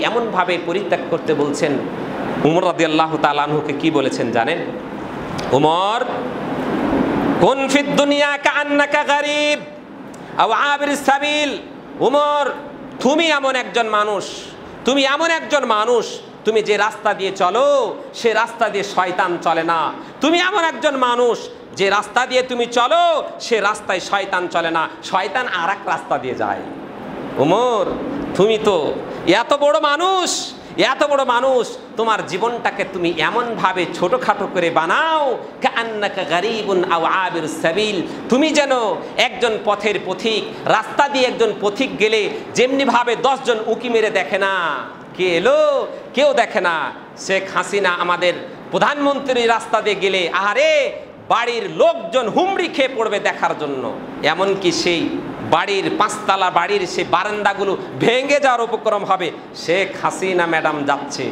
এমনভাবে পরিত্যাগ করতে বলছেন। উমর রাদিয়াল্লাহু তাআলা আনহুকে কি বলেছেন জানেন? উমর, কুন ফিদ দুনিয়া কাআন্নাকা গারিব আও আবির সাবিল। উমর, তুমি এমন একজন মানুষ, তুমি যে রাস্তা দিয়ে চলো সে রাস্তা দিয়ে শয়তান চলে না। তুমি এমন একজন মানুষ যে রাস্তা দিয়ে তুমি চলো সে রাস্তায় শয়তান চলে না, শয়তান আর এক রাস্তা দিয়ে যায়। উমর, তুমি তো এত বড় মানুষ, তোমার জীবনটাকে তুমি এমনভাবে ছোটখাটো করে বানাও, কাআন্নাকা গারিবুন আও আবির সাবিল। তুমি যেন একজন পথের পথিক, রাস্তা দিয়ে একজন পথিক গেলে যেমনিভাবে 10 জন উঁকি মেরে দেখে না কে এলো, কেউ দেখে না। শেখ হাসিনা আমাদের প্রধানমন্ত্রী রাস্তা দিয়ে গেলে আহারে বাড়ির লোকজন হুমড়ি খেয়ে পড়বে দেখার জন্য, এমনকি সেই বাড়ির 5 তলা বাড়ির সেই বারান্দাগুলো ভেঙে যাওয়ার উপক্রম হবে। শেখ হাসিনা ম্যাডাম যাচ্ছে,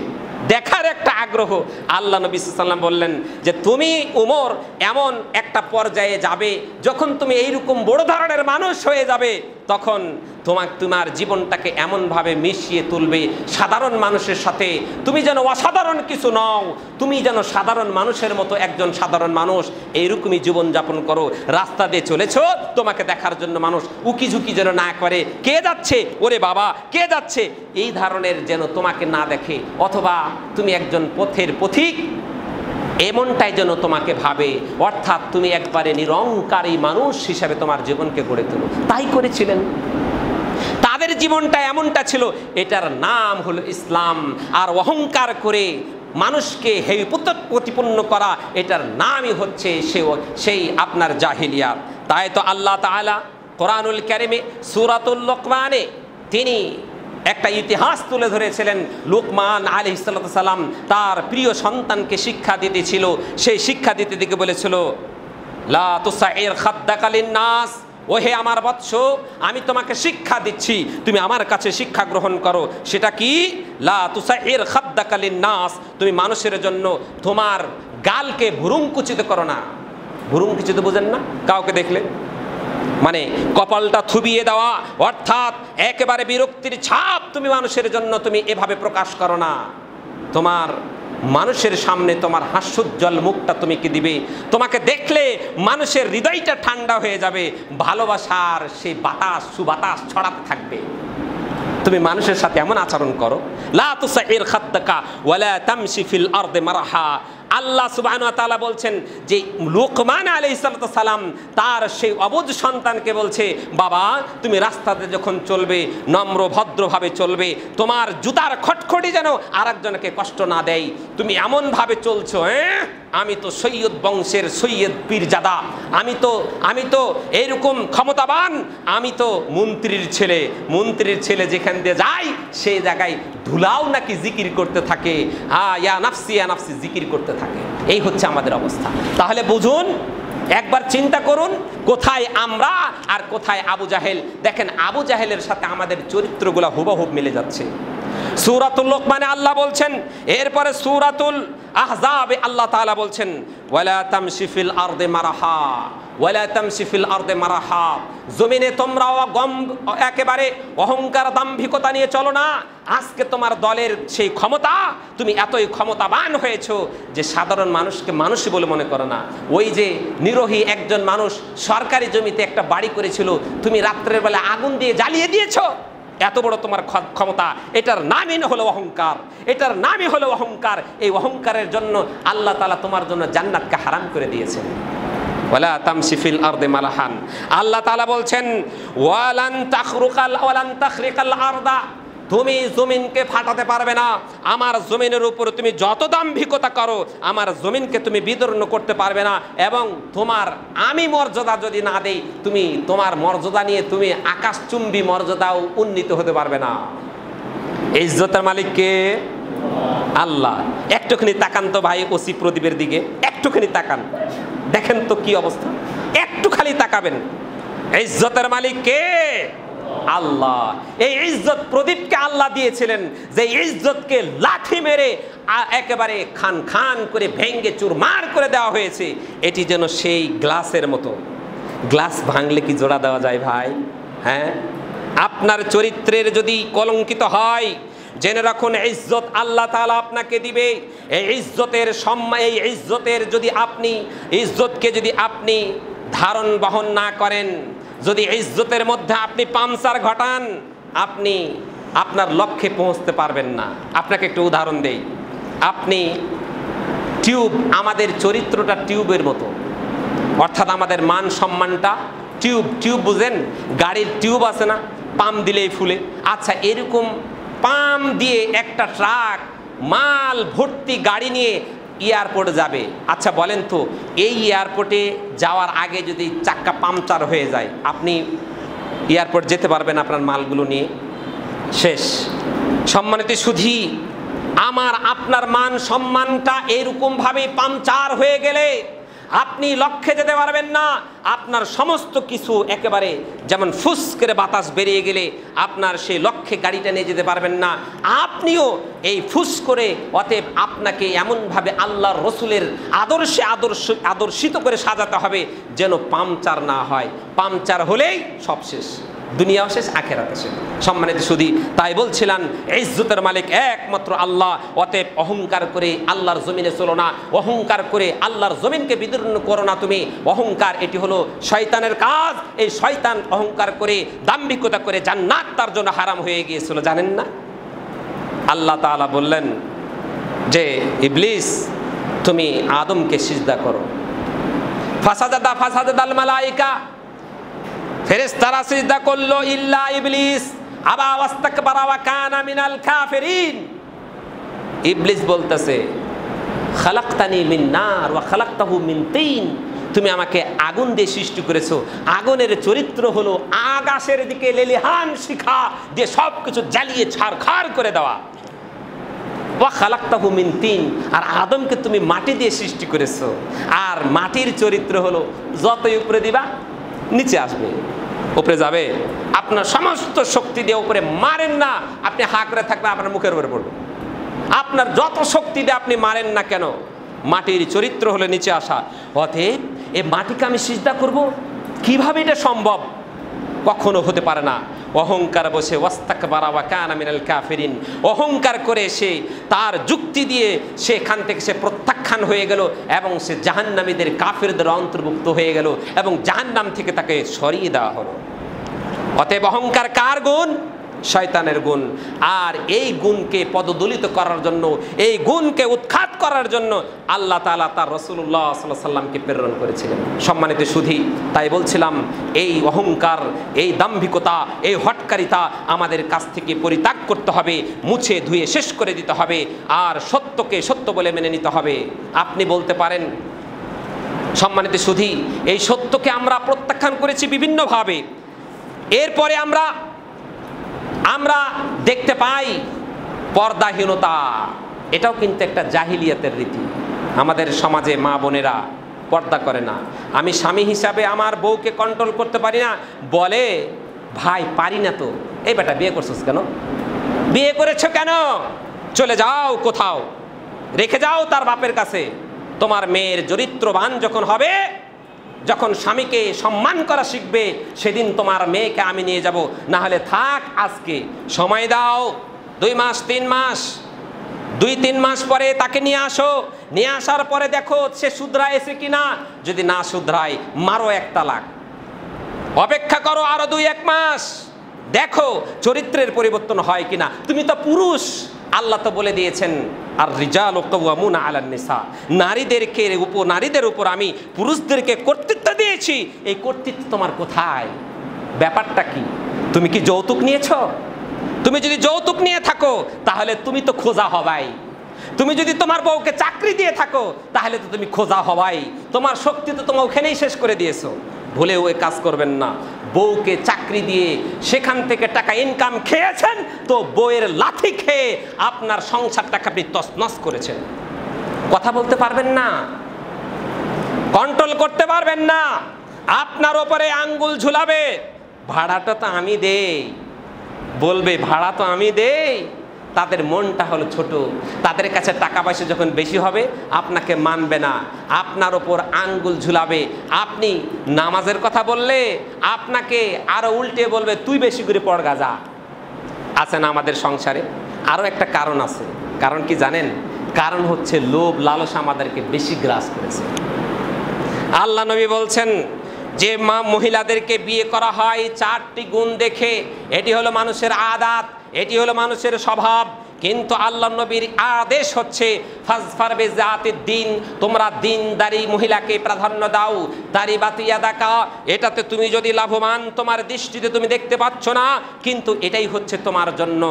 দেখার একটা আগ্রহ। আল্লাহ নবী সাল্লাল্লাহু আলাইহি ওয়াসাল্লাম বললেন যে তুমি উমর এমন একটা পর্যায়ে যাবে যখন তুমি এইরকম বড় ধরনের মানুষ হয়ে যাবে, তখন তোমার জীবনটাকে এমনভাবে মিশিয়ে তুলবে সাধারণ মানুষের সাথে। তুমি যেন অসাধারণ কিছু নও, তুমি যেন সাধারণ মানুষের মতো একজন সাধারণ মানুষ, এইরকমই জীবনযাপন করো। রাস্তা দিয়ে চলেছো, তোমাকে দেখার জন্য মানুষ উকি ঝুঁকি যেন না করে, কে যাচ্ছে, ওরে বাবা কে যাচ্ছে, এই ধরনের যেন তোমাকে না দেখে। অথবা তুমি একজন পথের পথিক এমনটাই যেন তোমাকে ভাবে, অর্থাৎ তুমি একবারে নিরঙ্কারী মানুষ হিসাবে তোমার জীবনকে গড়ে তোলো। তাই করেছিলেন, তাদের জীবনটা এমনটা ছিল। এটার নাম হলো ইসলাম। আর অহংকার করে মানুষকে হেয় প্রতিপন্ন করা, এটার নামই হচ্ছে সেই আপনার জাহিলিয়াত। তাই তো আল্লাহ তাআলা কোরআনুল কারীমে সূরাতুল লুকমানে তিনি একটা ইতিহাস তুলে ধরেছিলেন। লুকমান আলাইহিস সালাম তার প্রিয় সন্তানকে শিক্ষা দিতেছিল। সেই শিক্ষা দিতে দিকে বলেছিল, লা তুসাইর খাদ্দাকা লিন-নাস, ওহে আমার বৎস, আমি তোমাকে শিক্ষা দিচ্ছি, তুমি আমার কাছে শিক্ষা গ্রহণ করো। সেটা কি? লা তুসাইর খাদ্দাকা লিন-নাস, তুমি মানুষের জন্য তোমার গালকে ভুরুঙ্কুচিত করো না। ভুরুঙ্কুচিত বোঝেন না? কাউকে দেখলে মানে কপালটা থুবিয়ে দেওয়া, অর্থাৎ একেবারে বিরক্তির ছাপ তুমি মানুষের জন্য তুমি এভাবে প্রকাশ করো না। তোমার মানুষের সামনে তোমার হাস্যোজ্জ্বল মুখটা তুমি কি দিবে, তোমাকে দেখলে মানুষের হৃদয়টা ঠান্ডা হয়ে যাবে, ভালোবাসার সেই বাতাস সুবাতাস ছড়াতে থাকবে। তুমি মানুষের সাথে এমন আচরণ করো। লা তুসাইর খাদ্দাকা ওয়ালা তামশি ফিল আরদি মারহা। আল্লাহ সুবহানাহু ওয়া তাআলা বলছেন যে লুকমান আলাইহিস সালাম তার সেই অবুঝ সন্তানকে বলছে, বাবা তুমি রাস্তাতে যখন চলবে নম্র ভদ্রভাবে চলবে, তোমার জুতার খটখটি যেন আরেকজনকে কষ্ট না দেয়। তুমি এমনভাবে চলছো, আমি তো সৈয়দ বংশের সৈয়দ পীরজাদা, আমি তো এইরকম ক্ষমতাবান, আমি তো মন্ত্রীর ছেলে যেখান দিয়ে যাই সেই জায়গায় ধুলাও নাকি জিকির করতে থাকে, ইয়া নাফসি জিকির করতে থাকে। এই হচ্ছে আমাদের অবস্থা। তাহলে বুঝুন, একবার চিন্তা করুন কোথায় আমরা আর কোথায় আবু জাহেল। দেখেন আবু জাহেলের সাথে আমাদের চরিত্রগুলো হুবহুব মিলে যাচ্ছে। সূরাতুল লুকমানে আল্লাহ বলছেন, এরপরে সূরাতুল আহজাবে আল্লাহ তাআলা বলছেন, ওয়ালা তামশি ফিল আরদি মারহা ওয়ালা তামশি ফিল আরদি মারহা, জমিনে তোমরা একেবারে অহংকার দাম্ভিকতা নিয়ে চলো না। আজকে তোমার দলের সেই ক্ষমতা, তুমি এতই ক্ষমতাবান হয়েছো যে সাধারণ মানুষকে মানুষই বলে মনে করো না। ওই যে নিরোহী একজন মানুষ সরকারি জমিতে একটা বাড়ি করেছিল, তুমি রাত্রের বেলা আগুন দিয়ে জ্বালিয়ে দিয়েছো, এত বড় তোমার ক্ষমতা। এটার নামই হলো অহংকার, এটার নামই হলো অহংকার। এই অহংকারের জন্য আল্লাহ তাআলা তোমার জন্য জান্নাতকে হারাম করে দিয়েছেন। ওয়ালা তামশি ফিল আরদি মারহান। আল্লাহ তাআলা বলছেন, ওয়ালান তাখরিকাল আরদা তুমি জমিনকে ফাটাতে পারবে না। আমার জমিনের উপর তুমি যত দাম্ভিকতা করো, আমার জমিনকে তুমি বিদীর্ণ করতে পারবে না। এবং তোমার আমি মর্যাদা যদি না দেই, তুমি তোমার মর্যাদা নিয়ে তুমি আকাশচুম্বী মর্যাদাও উন্নীত হতে পারবে না। ইজ্জতের মালিক কে? আল্লাহ। একটুখানি তাকান তো ভাই ওসি প্রদীপের দিকে, একটুখানি তাকান, দেখেন তো কি অবস্থা। একটু খালি তাকাবেন। ইজ্জতের মালিক কে? আল্লাহ। এই ইজ্জত প্রদীপকে আল্লাহ দিয়েছিলেন, যে ইজ্জতকে লাঠি মেরে একেবারে খান খান করে ভেঙ্গে চুরমার করে দেওয়া হয়েছে। এটি যেন সেই গ্লাসের মতো। গ্লাস ভাঙলে কি জোড়া দেওয়া যায় ভাই? হ্যাঁ, আপনার চরিত্রের যদি কলঙ্কিত হয়, জেনে রাখুন ইজ্জত আল্লাহ তাআলা আপনাকে দিবে। এই ইজ্জতের সম্মান, এই ইজ্জতের যদি আপনি ইজ্জতকে যদি আপনি ধারণ বহন না করেন, যদি ইজ্জতের মধ্যে আপনি পাংচার ঘটান, আপনি আপনার লক্ষ্যে পৌঁছতে পারবেন না। আপনাকে একটু উদাহরণ দেই। আপনি টিউব, আমাদের চরিত্রটা টিউবের মতো, অর্থাৎ আমাদের মান সম্মানটা টিউব। টিউব বুঝেন? গাড়ির টিউব আছে না, পাম্প দিলেই ফুলে। আচ্ছা, এরকম পাম্প দিয়ে একটা ট্রাক মাল ভর্তি গাড়ি নিয়ে এয়ারপোর্টে যাবে। আচ্ছা বলেন তো, এই এয়ারপোর্টে যাওয়ার আগে যদি চাক্কা পাংচার হয়ে যায়, আপনি এয়ারপোর্ট যেতে পারবেন আপনার মালগুলো নিয়ে? শেষ। সম্মানিত সুধী, আমার আপনার মান সম্মানটা এরকমভাবে পাংচার হয়ে গেলে আপনি লক্ষ্যে যেতে পারবেন না। আপনার সমস্ত কিছু একেবারে যেমন ফুস করে বাতাস বেরিয়ে গেলে আপনার সেই লক্ষ্যে গাড়িটা নিয়ে যেতে পারবেন না। আপনিও এই ফুস করে, অতএব আপনাকে এমনভাবে আল্লাহর রসুলের আদর্শে আদর্শিত করে সাজাতে হবে যেন পাংচার না হয়। পাংচার হলেই সব শেষ, দুনিয়াও শেষ, আখেরাতে শেষ। সম্মানিত সুধী, তাই বলছিলাম ইজ্জতের মালিক একমাত্র আল্লাহ। অতএব অহংকার করে আল্লাহর জমিনে চলো না, অহংকার করে আল্লাহর জমিনকে বিদীর্ণ করো না তুমি। অহংকার এটি হলো শয়তানের কাজ। এই শয়তান অহংকার করে, দাম্ভিকতা করে জান্নাত তার জন্য হারাম হয়ে গিয়েছিল, জানেন না? আল্লাহ তাআলা বললেন যে ইবলিস, তুমি আদমকে সিজদা করো। ফাসাদাল মালাইকা, ফেরেশতারা সিজদা করলো, ইল্লা ইবলিস আবা ওয়াস্তাকবারা ওয়া কানা মিনাল কাফিরিন। ইবলিস বলতেছে, খালাকতানি মিন নার ওয়া খালাকতাহু মিন তিন, তুমি আমাকে আগুন দিয়ে সৃষ্টি করেছো। আগুনের চরিত্র হলো আকাশের দিকে লেলিহান শিখা দিয়ে সব কিছু জ্বালিয়ে ছারখার করে দেওয়া। ওয়া খালাকতাহু মিন তিন, আর আদমকে তুমি মাটি দিয়ে সৃষ্টি করেছো। আর মাটির চরিত্র হলো যতই উপরে দিবা নিচে আসবে, উপরে যাবে। আপনার সমস্ত শক্তি দিয়ে উপরে মারেন না, আপনি হা করে থাকবেন, আপনার মুখের উপরে পড়বে। আপনার যত শক্তি দিয়ে আপনি মারেন না কেন, মাটির চরিত্র হলে নিচে আসা। অতএব এই মাটিকে আমি সিজদা করব, কিভাবে এটা সম্ভব? কখনো হতে পারে না। অহংকার বসে ওয়াস্তাকবারা ওয়া কানা মিনাল কাফিরিন, অহংকার করে সে তার যুক্তি দিয়ে সেখান থেকে সে প্রত্যাখ্যান হয়ে গেল এবং সে জাহান্নামীদের, কাফিরদের অন্তর্ভুক্ত হয়ে গেল এবং জাহান্নাম থেকে তাকে সরিয়ে দেওয়া হলো। অতএব অহংকার কার গুণ? শয়তানের গুণ। আর এই গুণকে পদদলিত করার জন্য, এই গুণকে উৎখাত করার জন্য আল্লাহ তাআলা তার রাসূলুল্লাহ সাল্লাল্লাহু আলাইহি সাল্লামকে প্রেরণ করেছিলেন। সম্মানিত সুধী, তাই বলছিলাম এই অহংকার, এই দাম্ভিকতা, এই হটকারিতা আমাদের কাছ থেকে পরিত্যাগ করতে হবে, মুছে ধুয়ে শেষ করে দিতে হবে। আর সত্যকে সত্য বলে মেনে নিতে হবে। আপনি বলতে পারেন, সম্মানিত সুধী, এই সত্যকে আমরা প্রত্যাখ্যান করেছি বিভিন্নভাবে। এরপরে আমরা দেখতে পাই পর্দাহীনতা। এটাও কিন্তু একটা জাহিলিয়াতের রীতি। আমাদের সমাজে মা বোনেরা পর্দা করে না। আমি স্বামী হিসাবে আমার বউকে কন্ট্রোল করতে পারি না, বলে ভাই পারি না তো। এই বেটা বিয়ে করছিস কেন? বিয়ে করেছো কেন? চলে যাও কোথাও, রেখে যাও তার বাপের কাছে। তোমার মেয়ের চরিত্রবান যখন হবে, যখন স্বামীকে সম্মান করা শিখবে, সেদিন তোমার মেয়েকে আমি নিয়ে যাব। না হলে থাক, আজকে সময় দাও, 2 মাস 3 মাস, 2-3 মাস পরে তাকে নিয়ে আসো। নিয়ে আসার পরে দেখো সে শুধরায় এসে কিনা। যদি না শুধরায়, মারো 1 তালাক। অপেক্ষা করো আরো 2-1 মাস, দেখো চরিত্রের পরিবর্তন হয় কিনা। তুমি তো পুরুষ, আল্লাহ তো বলে দিয়েছেন আর রিজালু কাওয়ামুনা আলান নিসা, নারীদের উপর আমি পুরুষদেরকে কর্তৃত্ব দিয়েছি। এই কর্তৃত্ব তোমার কোথায়? ব্যাপারটা কি? তুমি কি যৌতুক নিয়েছো? তুমি যদি যৌতুক নিয়ে থাকো তাহলে তুমি তো খোঁজা হবাই। তুমি যদি তোমার বউকে চাকরি দিয়ে থাকো তাহলে তো তুমি খোঁজা হবাই। তোমার শক্তি তো তোমার ওখানেই শেষ করে দিয়েছো। ভুলেও ওই কাজ করবেন না। বউকে চাকরি দিয়ে সেখান থেকে টাকা ইনকাম খেয়েছেন, তো বউয়ের লাথি খেয়ে আপনার সংসারটাকে আপনি তছনছ করেছেন। কথা বলতে পারবেন না, কন্ট্রোল করতে পারবেন না, আপনার ওপরে আঙ্গুল ঝুলাবে। ভাড়াটা তো আমি দেই, বলবে ভাড়া তো আমি দেই। তাদের মনটা হলো ছোট, তাদের কাছে টাকা পয়সা যখন বেশি হবে আপনাকে মানবে না, আপনার ওপর আঙ্গুল ঝুলাবে। আপনি নামাজের কথা বললে আপনাকে আরো উল্টে বলবে তুই বেশি করে পড়গা যা। আছে না আমাদের সংসারে? আরও একটা কারণ আছে। কারণ কি জানেন? কারণ হচ্ছে লোভ লালসা আমাদেরকে বেশি গ্রাস করেছে। আল্লাহ নবী বলছেন যে মহিলাদেরকে বিয়ে করা হয় 4টি গুণ দেখে। এটি হলো মানুষের আদাত, এটি হলো মানুষের স্বভাব। কিন্তু আল্লাহ নবীর আদেশ হচ্ছে ফাজফার বিজাতিদ দ্বীন, তোমরা দ্বীনদারি মহিলাকে প্রাধান্য দাও। দাড়ি বাতিয়া দেখা, এটাতে তুমি যদি লাভবান, তোমার দৃষ্টিতে তুমি দেখতে পাচ্ছ না, কিন্তু এটাই হচ্ছে তোমার জন্য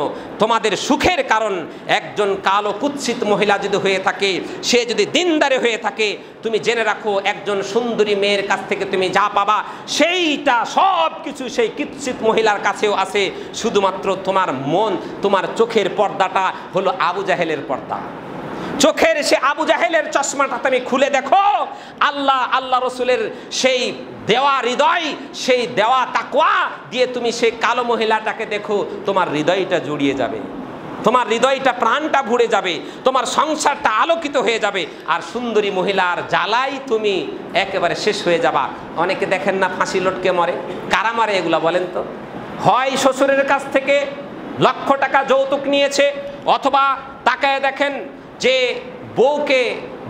তোমাদের সুখের কারণ। একজন কালো কুৎসিত মহিলা যদি হয়ে থাকে, সে যদি দ্বীনদারি হয়ে থাকে, তুমি জেনে রাখো একজন সুন্দরী মেয়ের কাছ থেকে তুমি যা পাবা সেইটা সব কিছু সেই কুৎসিত মহিলার কাছেও আছে। শুধুমাত্র তোমার মন, তোমার চোখের পর্দাটা হলো আবু জাহেলের পর্দা। চোখের সে আবু জাহেলের চশমাটা তুমি খুলে দেখো, আল্লাহ রসুলের সেই দেওয়া হৃদয়, সেই দেওয়া তাকওয়া দিয়ে তুমি সেই কালো মহিলাটাকে দেখো, তোমার হৃদয়টা জুড়িয়ে যাবে, তোমার হৃদয়টা প্রাণটা ভরে যাবে, তোমার সংসারটা আলোকিত হয়ে যাবে। আর সুন্দরী মহিলার জ্বালাই তুমি একেবারে শেষ হয়ে যাবা। অনেকে দেখেন না ফাঁসি লটকে মরে, কারা মারে এগুলা বলেন তো? হয় শ্বশুরের কাছ থেকে লক্ষ টাকা যৌতুক নিয়েছে, অথবা তাকায় দেখেন যে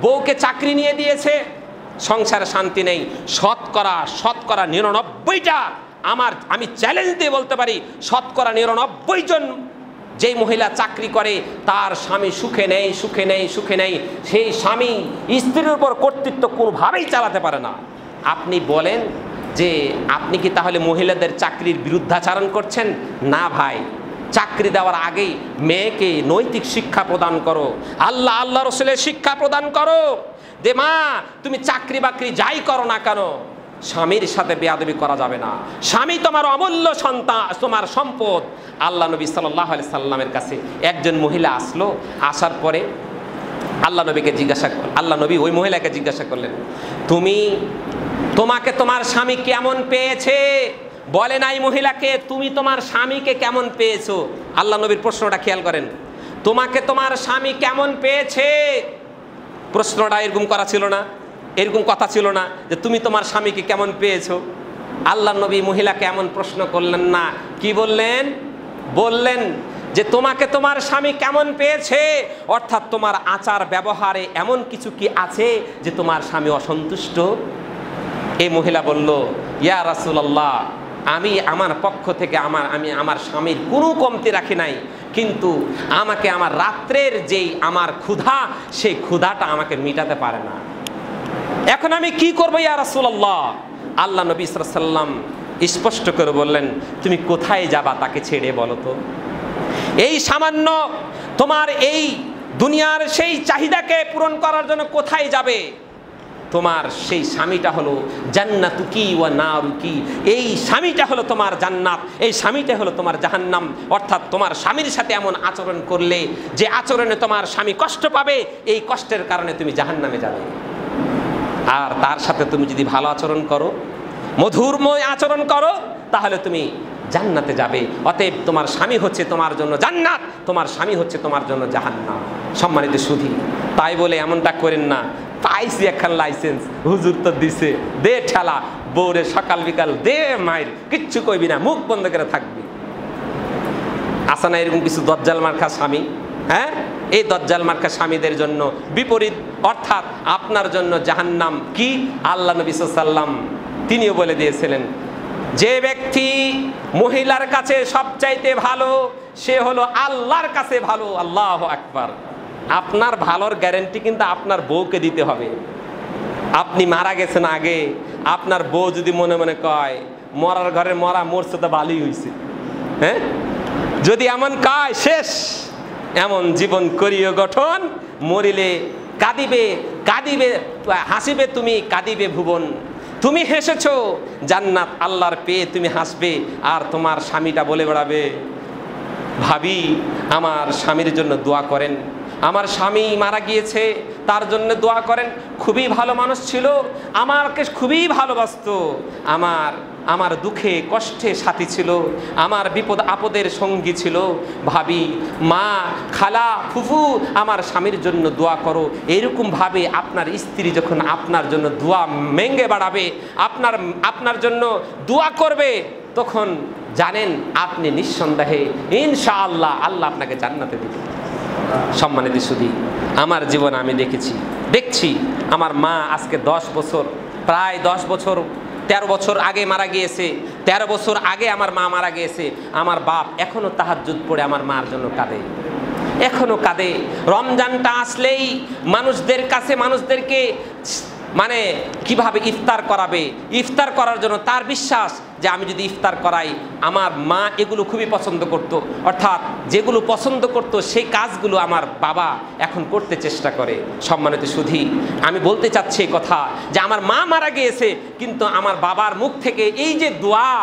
বউকে চাকরি নিয়ে দিয়েছে, সংসারে শান্তি নেই। শতকরা 99টা আমি চ্যালেঞ্জ দিয়ে বলতে পারি, শতকরা 99 জন যেই মহিলা চাকরি করে তার স্বামী সুখে নেই। সেই স্বামী স্ত্রীর উপর কর্তৃত্ব কোনোভাবেই চালাতে পারে না। আপনি বলেন যে আপনি কি তাহলে মহিলাদের চাকরির বিরুদ্ধাচারণ করছেন? না ভাই, চাকরি দেওয়ার আগেই মেয়েকে নৈতিক শিক্ষা প্রদান করো, আল্লাহ রসুলের শিক্ষা প্রদান করো। দে মা, তুমি চাকরি বাকরি যাই করো না কেন, স্বামীর সাথে বেয়াদবি করা যাবে না। স্বামী তোমার অমূল্য সন্তান, তোমার সম্পদ। আল্লাহ নবী সাল্লাল্লাহু আলাইহি সাল্লামের কাছে একজন মহিলা আসলো। আসার পরে আল্লাহ নবী ওই মহিলাকে জিজ্ঞাসা করলেন, তোমাকে তোমার স্বামী কেমন পেয়েছে? বলে নাই মহিলাকে তুমি তোমার স্বামীকে কেমন পেয়েছো। আল্লাহ নবীর প্রশ্নটা খেয়াল করেন, তোমাকে তোমার স্বামী কেমন পেয়েছে। প্রশ্নটা এরকম করা ছিল না, এরকম কথা ছিল না যে তুমি তোমার স্বামীকে কেমন পেয়েছো। আল্লাহ নবী মহিলাকে এমন প্রশ্ন করলেন না, কি বললেন যে তোমাকে তোমার স্বামী কেমন পেয়েছে, অর্থাৎ তোমার আচার ব্যবহারে এমন কিছু কি আছে যে তোমার স্বামী অসন্তুষ্ট। এই মহিলা বলল, ইয়া রাসূলুল্লাহ, আমি আমার পক্ষ থেকে আমি আমার স্বামীর কোনো কমতি রাখি নাই, কিন্তু আমাকে আমার রাত্রের যেই আমার ক্ষুধা, সেই ক্ষুধাটা আমাকে মিটাতে পারে না। এখন আমি কি করবো ইয়া রাসূলুল্লাহ? আল্লাহ নবী সাল্লাল্লাহু আলাইহি ওয়াসাল্লাম স্পষ্ট করে বললেন, তুমি কোথায় যাবা তাকে ছেড়ে বলো তো। এই সামান্য তোমার এই দুনিয়ার সেই চাহিদাকে পূরণ করার জন্য কোথায় যাবে? তোমার সেই স্বামীটা হলো জান্নাতুকি ওয়া নারুকি, এই স্বামীটা হলো তোমার জান্নাত, এই স্বামীটা হলো তোমার জাহান্নাম। অর্থাৎ তোমার স্বামীর সাথে এমন আচরণ করলে যে আচরণে তোমার স্বামী কষ্ট পাবে, এই কষ্টের কারণে তুমি জাহান্নামে যাবে। আর তার সাথে তুমি যদি ভালো আচরণ করো, মধুরময় আচরণ করো, তাহলে তুমি জান্নাতে যাবে। অতএব তোমার স্বামী হচ্ছে তোমার জন্য জান্নাত, তোমার স্বামী হচ্ছে তোমার জন্য জাহান্নাম। সম্মানিত সুধী, তাই বলে এমনটা করেন না, পাইছি একখান লাইসেন্স, হুজুর তো দিছে, দে ঠেলা, বউরে সকাল বিকাল দে মাইর, কিচ্ছু কইবি না, মুখ বন্ধ করে থাকবি। আসে না এরকম কিছু দজ্জাল মার্কা স্বামী? হ্যাঁ, এই দজ্জাল মার্কা স্বামীদের জন্য বিপরীত, অর্থাৎ আপনার জন্য জাহান্নাম। কি আল্লাহ নবী সাল্লাল্লাহু আলাইহি ওয়াসাল্লাম তিনিও বলে দিয়েছিলেন, যে ব্যক্তি মহিলার কাছে সবচাইতে ভালো, সে হলো আল্লাহর কাছে ভালো। আল্লাহু আকবার। আপনার ভালোর গ্যারান্টি কিন্তু আপনার বউকে দিতে হবে। আপনি মারা গেছেন আগে, আপনার বউ যদি মনে মনে কয় মরার ঘরে মরছে তো ভালোই হয়েছে, হ্যাঁ, যদি এমন কয় শেষ, এমন জীবন করিও গঠন, মরিলে কাঁদিবে কাঁদিবে, হাসিবে তুমি কাঁদিবে ভুবন। তুমি হেসেছো জান্নাত আল্লাহর পেয়ে তুমি হাসবে, আর তোমার স্বামীটা বলে বেড়াবে, ভাবি আমার স্বামীর জন্য দোয়া করেন, আমার স্বামী মারা গিয়েছে তার জন্য দোয়া করেন, খুবই ভালো মানুষ ছিল, আমাকে খুবই ভালোবাসতো, আমার দুঃখে কষ্টে সাথী ছিল, আমার বিপদ আপদের সঙ্গী ছিল, ভাবি মা খালা ফুফু আমার স্বামীর জন্য দোয়া করো। এইরকমভাবে আপনার স্ত্রী যখন আপনার জন্য দোয়া মেঙ্গে বাড়াবে, আপনার জন্য দোয়া করবে, তখন জানেন আপনি নিঃসন্দেহে ইনশাআল্লাহ আল্লাহ আপনাকে জান্নাতে দিবেন। সম্মানিত সুধী, আমার জীবনে আমি দেখছি আমার মা আজকে 10 বছর, প্রায় 10 বছর 13 বছর আগে মারা গিয়েছে। 13 বছর আগে আমার মা মারা গিয়েছে। আমার বাপ এখনো তাহাজ্জুদ পড়ে আমার মার জন্য কাঁদে, এখনো কাঁদে। রমজানটা আসলেই মানুষদেরকে মানে কিভাবে ইফতার করাবে, ইফতার করার জন্য তার বিশ্বাস যে আমি যদি ইফতার করাই, আমার মা এগুলো খুবই পছন্দ করত, অর্থাৎ যেগুলো পছন্দ করত সেই কাজগুলো আমার বাবা এখন করতে চেষ্টা করে। সম্মানিত সুধী, আমি বলতে চাচ্ছি এই কথা যে আমার মা মারা গিয়েছে, কিন্তু আমার বাবার মুখ থেকে এই যে দোয়া,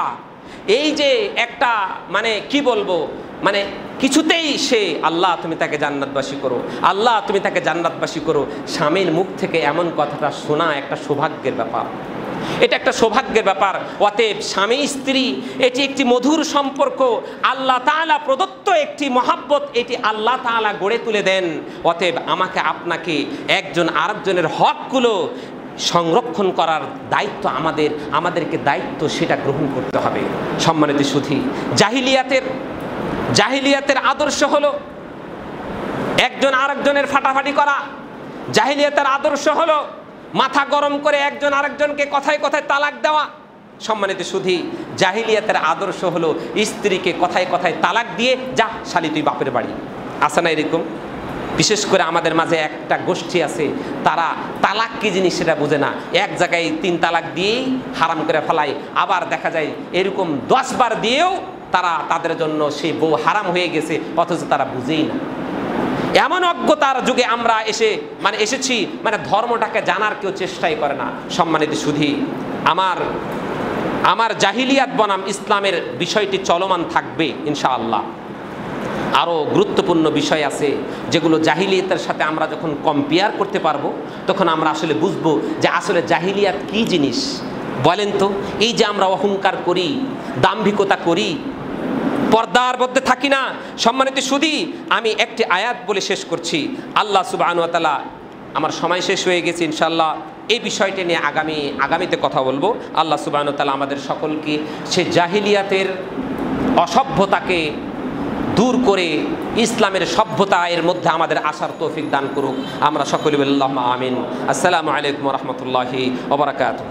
এই যে একটা মানে কি বলবো, মানে কিছুতেই সে আল্লাহ তুমি তাকে জান্নাতবাসী করো, আল্লাহ তুমি তাকে জান্নাতবাসী করো, স্বামীর মুখ থেকে এমন কথাটা শোনা একটা সৌভাগ্যের ব্যাপার, এটা একটা সৌভাগ্যের ব্যাপার। অতএব স্বামী স্ত্রী এটি একটি মধুর সম্পর্ক, আল্লাহ তাআলা প্রদত্ত একটি মহাব্বত, এটি আল্লাহ তাআলা গড়ে তুলে দেন। অতএব আমাকে আপনাকে একজন আরেকজনের হকগুলো সংরক্ষণ করার দায়িত্ব আমাদেরকে দায়িত্ব সেটা গ্রহণ করতে হবে। সম্মানিত সুধী, জাহিলিয়াতের আদর্শ হলো একজন আরেকজনের ফাটাফাটি করা। জাহিলিয়াতের আদর্শ হলো মাথা গরম করে একজন আরেকজনকে কথায় কথায় তালাক দেওয়া। সম্মানিত সুধী, জাহিলিয়াতের আদর্শ হলো স্ত্রীকে কথায় কথায় তালাক দিয়ে যা শালি তুই বাপের বাড়ি। আছে না এরকম? বিশেষ করে আমাদের মাঝে একটা গোষ্ঠী আছে, তারা তালাক কি জিনিস সেটা বোঝে না, এক জায়গায় 3 তালাক দিয়েই হারাম করে ফেলায়, আবার দেখা যায় এরকম 10 বার দিয়েও তাদের জন্য সেই বউ হারাম হয়ে গেছে, অথচ তারা বুঝেই না। এমন অজ্ঞতার যুগে আমরা এসেছি, ধর্মটাকে জানার কেউ চেষ্টাই করে না। সম্মানিত সুধী, আমার জাহিলিয়াত বনাম ইসলামের বিষয়টি চলমান থাকবে ইনশাআল্লাহ। আরও গুরুত্বপূর্ণ বিষয় আছে যেগুলো জাহিলিয়াতের সাথে আমরা যখন কম্পেয়ার করতে পারবো, তখন আমরা আসলে বুঝবো যে আসলে জাহিলিয়াত কি জিনিস। বলেন তো, এই যে আমরা অহংকার করি, দাম্ভিকতা করি, পর্দার মধ্যে থাকি না। সম্মানিত সুধী, আমি একটি আয়াত বলে শেষ করছি। আল্লাহ সুবহানাহু ওয়া তাআলা, আমার সময় শেষ হয়ে গেছে, ইনশাআল্লাহ এই বিষয়টি নিয়ে আগামীতে কথা বলবো। আল্লাহ সুবহানাহু ওয়া তাআলা আমাদের সকলকে সে জাহিলিয়াতের অসভ্যতাকে দূর করে ইসলামের সভ্যতা এর মধ্যে আমাদের আসার তৌফিক দান করুক। আমরা সকলে বলি আল্লাহুম্মা আমিন। আসসালামু আলাইকুম ওয়া রাহমাতুল্লাহি ওয়া বারাকাতুহু।